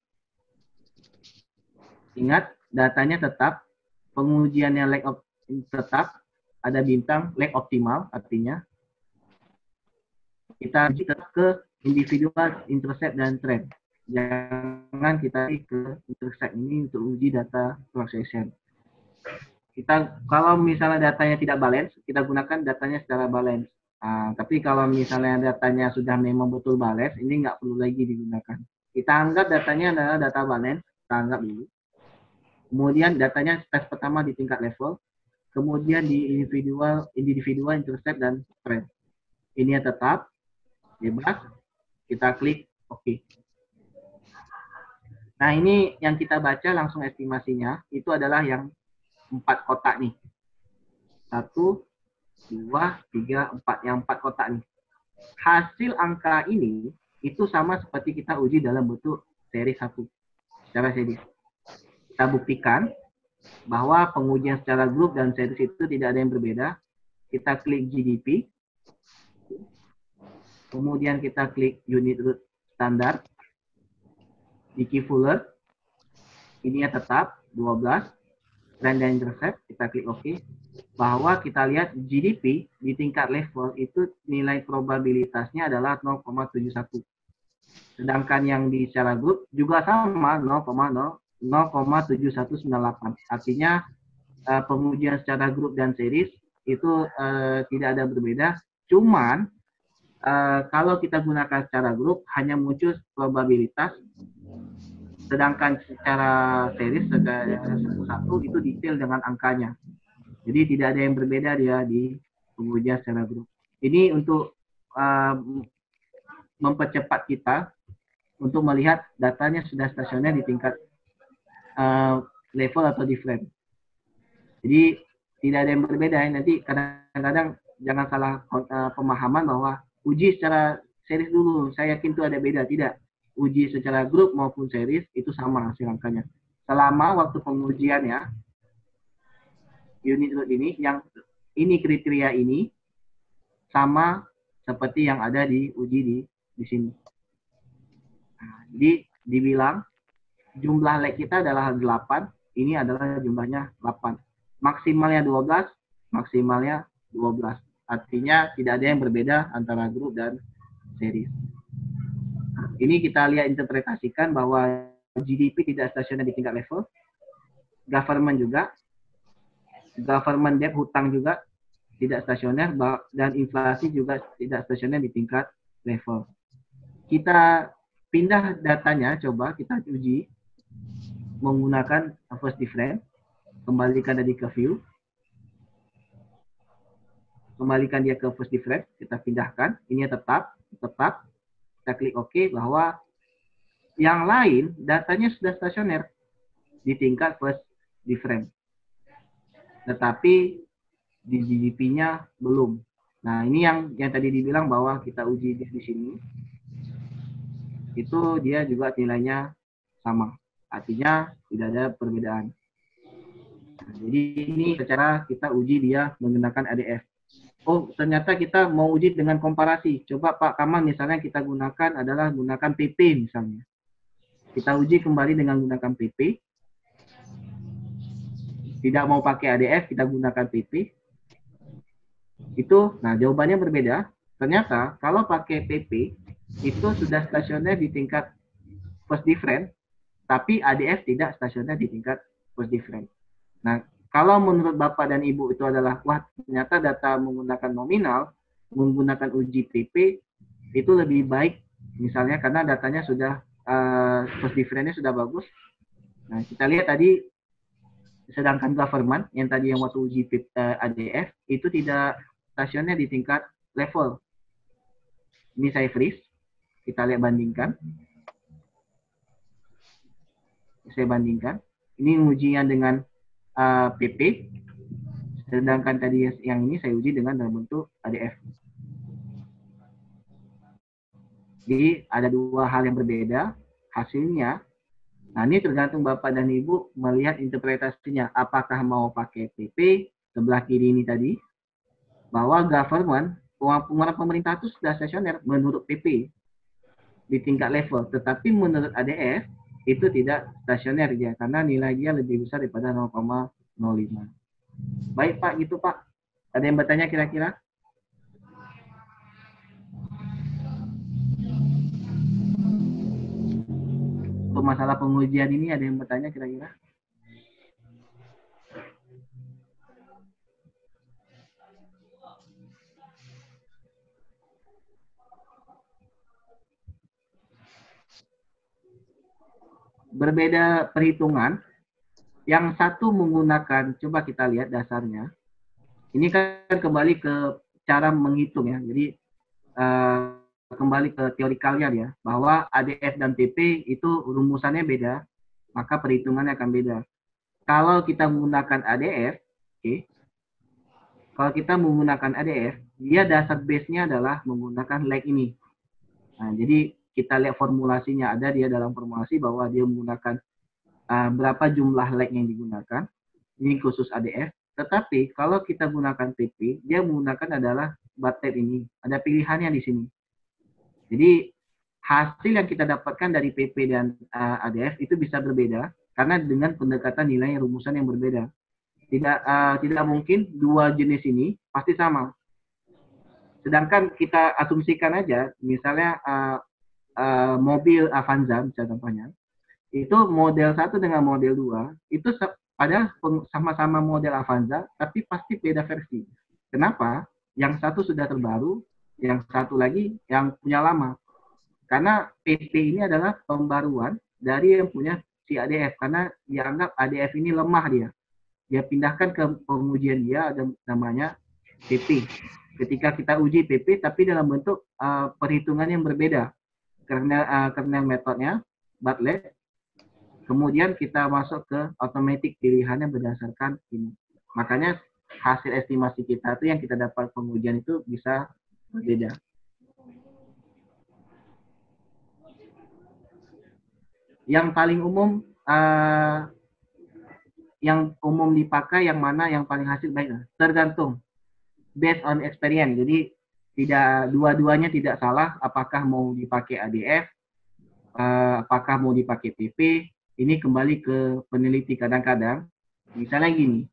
Ingat, datanya tetap, pengujiannya tetap, ada bintang, lag optimal, artinya kita uji tetap ke individual, intercept, dan trend. Jangan kita ke intercept ini untuk uji data transaction. Kita kalau misalnya datanya tidak balance, kita gunakan datanya secara balance. Tapi kalau misalnya datanya sudah memang betul balance, ini nggak perlu lagi digunakan. Kita anggap datanya adalah data balance, kita anggap dulu. Kemudian datanya tes pertama di tingkat level, kemudian di individual, intercept, dan trend. Ini yang tetap, bebas, kita klik OK. Nah, ini yang kita baca langsung estimasinya, itu adalah yang 4 kotak nih. 1, 2, 3, 4. Yang 4 kotak nih. Hasil angka ini itu sama seperti kita uji dalam bentuk seri 1. Secara seri. Kita buktikan bahwa pengujian secara grup dan seri itu tidak ada yang berbeda. Kita klik GDP. Kemudian kita klik unit root standar. Dickey Fuller. Ini ya tetap 12. Trend dan intercept, kita klik OK, bahwa kita lihat GDP di tingkat level itu nilai probabilitasnya adalah 0,71. Sedangkan yang di secara grup juga sama 0,7198. Artinya pengujian secara grup dan series itu tidak ada berbeda. Cuman kalau kita gunakan secara grup hanya muncul probabilitas. Sedangkan secara series, satu itu detail dengan angkanya. Jadi tidak ada yang berbeda dia di pengujian secara grup. Ini untuk mempercepat kita untuk melihat datanya sudah stasioner di tingkat level atau di frame. Jadi tidak ada yang berbeda. Nanti kadang-kadang jangan salah pemahaman bahwa uji secara series dulu, saya yakin itu ada beda. Tidak. Uji secara grup maupun series itu sama hasil angkanya. Selama waktu pengujiannya, unit root ini, yang ini kriteria ini sama seperti yang ada di uji di sini. Nah, jadi dibilang jumlah lag kita adalah 8, ini adalah jumlahnya 8. Maksimalnya 12, maksimalnya 12. Artinya tidak ada yang berbeda antara grup dan series. Ini kita lihat interpretasikan bahwa GDP tidak stasioner di tingkat level, government juga, government debt hutang juga tidak stasioner, dan inflasi juga tidak stasioner di tingkat level. Kita pindah datanya, coba kita uji menggunakan first difference. kembalikan tadi ke view, kembalikan dia ke first difference, kita pindahkan, ini tetap, kita klik OK bahwa yang lain datanya sudah stasioner di tingkat first difference, tetapi di GDP-nya belum. Nah, ini yang tadi dibilang bahwa kita uji di sini, itu dia juga nilainya sama. Artinya tidak ada perbedaan. Nah, jadi ini secara kita uji dia menggunakan ADF. Oh, ternyata kita mau uji dengan komparasi. Coba Pak Kamal misalnya kita gunakan PP misalnya. Kita uji kembali dengan gunakan PP. Tidak mau pakai ADF, kita gunakan PP. Itu, nah jawabannya berbeda. Ternyata kalau pakai PP itu sudah stasioner di tingkat first difference, tapi ADF tidak stasioner di tingkat first difference. Nah, kalau menurut Bapak dan Ibu itu adalah, wah ternyata data menggunakan nominal, menggunakan uji PP itu lebih baik, misalnya karena datanya sudah first difference-nya sudah bagus. Nah, kita lihat tadi, sedangkan government yang tadi yang waktu uji ADF itu tidak stasioner di tingkat level. Ini saya freeze. Kita lihat bandingkan. Saya bandingkan. Ini ujian dengan PP. Sedangkan tadi yang ini saya uji dengan dalam bentuk ADF. Jadi ada dua hal yang berbeda hasilnya. Nah, ini tergantung Bapak dan Ibu melihat interpretasinya. Apakah mau pakai PP sebelah kiri ini tadi, bahwa government, pengeluaran pemerintah itu sudah stasioner menurut PP di tingkat level, tetapi menurut ADF itu tidak stasioner ya, karena nilai dia lebih besar daripada 0,05. Baik Pak, gitu Pak. Ada yang bertanya kira-kira? Untuk masalah pengujian ini ada yang bertanya kira-kira? Berbeda perhitungan. Yang satu menggunakan, coba kita lihat dasarnya. Ini kan kembali ke cara menghitung ya. Jadi kembali ke teorikalnya ya, bahwa ADF dan PP itu rumusannya beda, maka perhitungannya akan beda. Kalau kita menggunakan ADF, kalau kita menggunakan ADF, dia dasar base-nya adalah menggunakan lag ini. Nah, jadi kita lihat formulasinya, ada dia dalam formulasi bahwa dia menggunakan berapa jumlah lag yang digunakan. Ini khusus ADF. Tetapi kalau kita gunakan PP, dia menggunakan adalah buttlet ini. Ada pilihannya di sini. Jadi hasil yang kita dapatkan dari PP dan ADF itu bisa berbeda karena dengan pendekatan nilai rumusan yang berbeda. Tidak mungkin dua jenis ini pasti sama. Sedangkan kita asumsikan aja, misalnya mobil Avanza, misalnya contohnya, itu model 1 dengan model 2, itu padahal sama-sama model Avanza, tapi pasti beda versi. Kenapa? Yang satu sudah terbaru, yang satu lagi yang punya lama. Karena PP ini adalah pembaruan dari yang punya si ADF, karena dianggap ADF ini lemah dia. Dia pindahkan ke pengujian dia, ada namanya PP. Ketika kita uji PP, tapi dalam bentuk perhitungan yang berbeda. Karena metodnya, buttlet, kemudian kita masuk ke automatic pilihannya berdasarkan ini. Makanya hasil estimasi kita itu yang kita dapat pengujian itu bisa berbeda. Yang paling umum, yang umum dipakai yang mana yang paling hasil baik? Tergantung. Based on experience. Jadi tidak dua-duanya tidak salah. Apakah mau dipakai ADF, apakah mau dipakai PP? Ini kembali ke peneliti. Kadang-kadang, misalnya gini,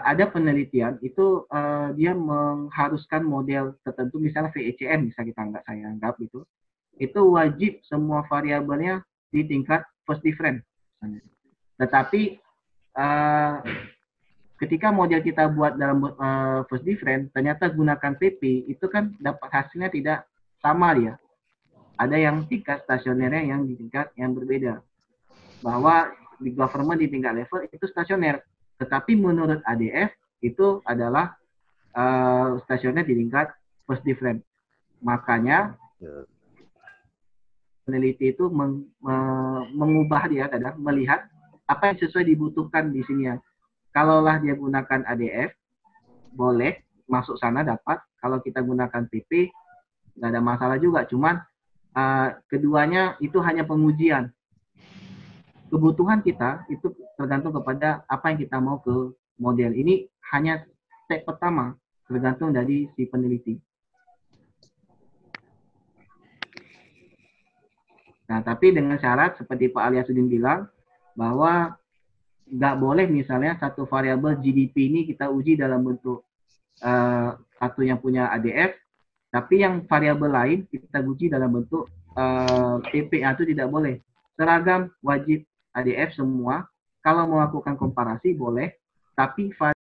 ada penelitian itu dia mengharuskan model tertentu, misalnya VECM, bisa kita saya anggap itu wajib semua variabelnya di tingkat first difference. Tetapi ketika model kita buat dalam first difference, ternyata gunakan PP, itu kan dapat hasilnya tidak sama dia. Ada yang tingkat stasionernya yang di tingkat yang berbeda. Bahwa di government di tingkat level itu stasioner. Tetapi menurut ADF itu adalah stasioner di tingkat first difference. Makanya peneliti itu mengubah dia kadang melihat apa yang sesuai dibutuhkan di sini ya. Kalaulah dia gunakan ADF, boleh masuk sana dapat. Kalau kita gunakan PP, nggak ada masalah juga. Cuman keduanya itu hanya pengujian. Kebutuhan kita itu tergantung kepada apa yang kita mau ke model. Ini hanya step pertama, tergantung dari si peneliti. Nah, tapi dengan syarat seperti Pak Aliasudin bilang bahwa nggak boleh misalnya satu variabel GDP ini kita uji dalam bentuk satu yang punya ADF, tapi yang variabel lain kita uji dalam bentuk PP, itu tidak boleh. Seragam wajib ADF semua. Kalau melakukan komparasi boleh, tapi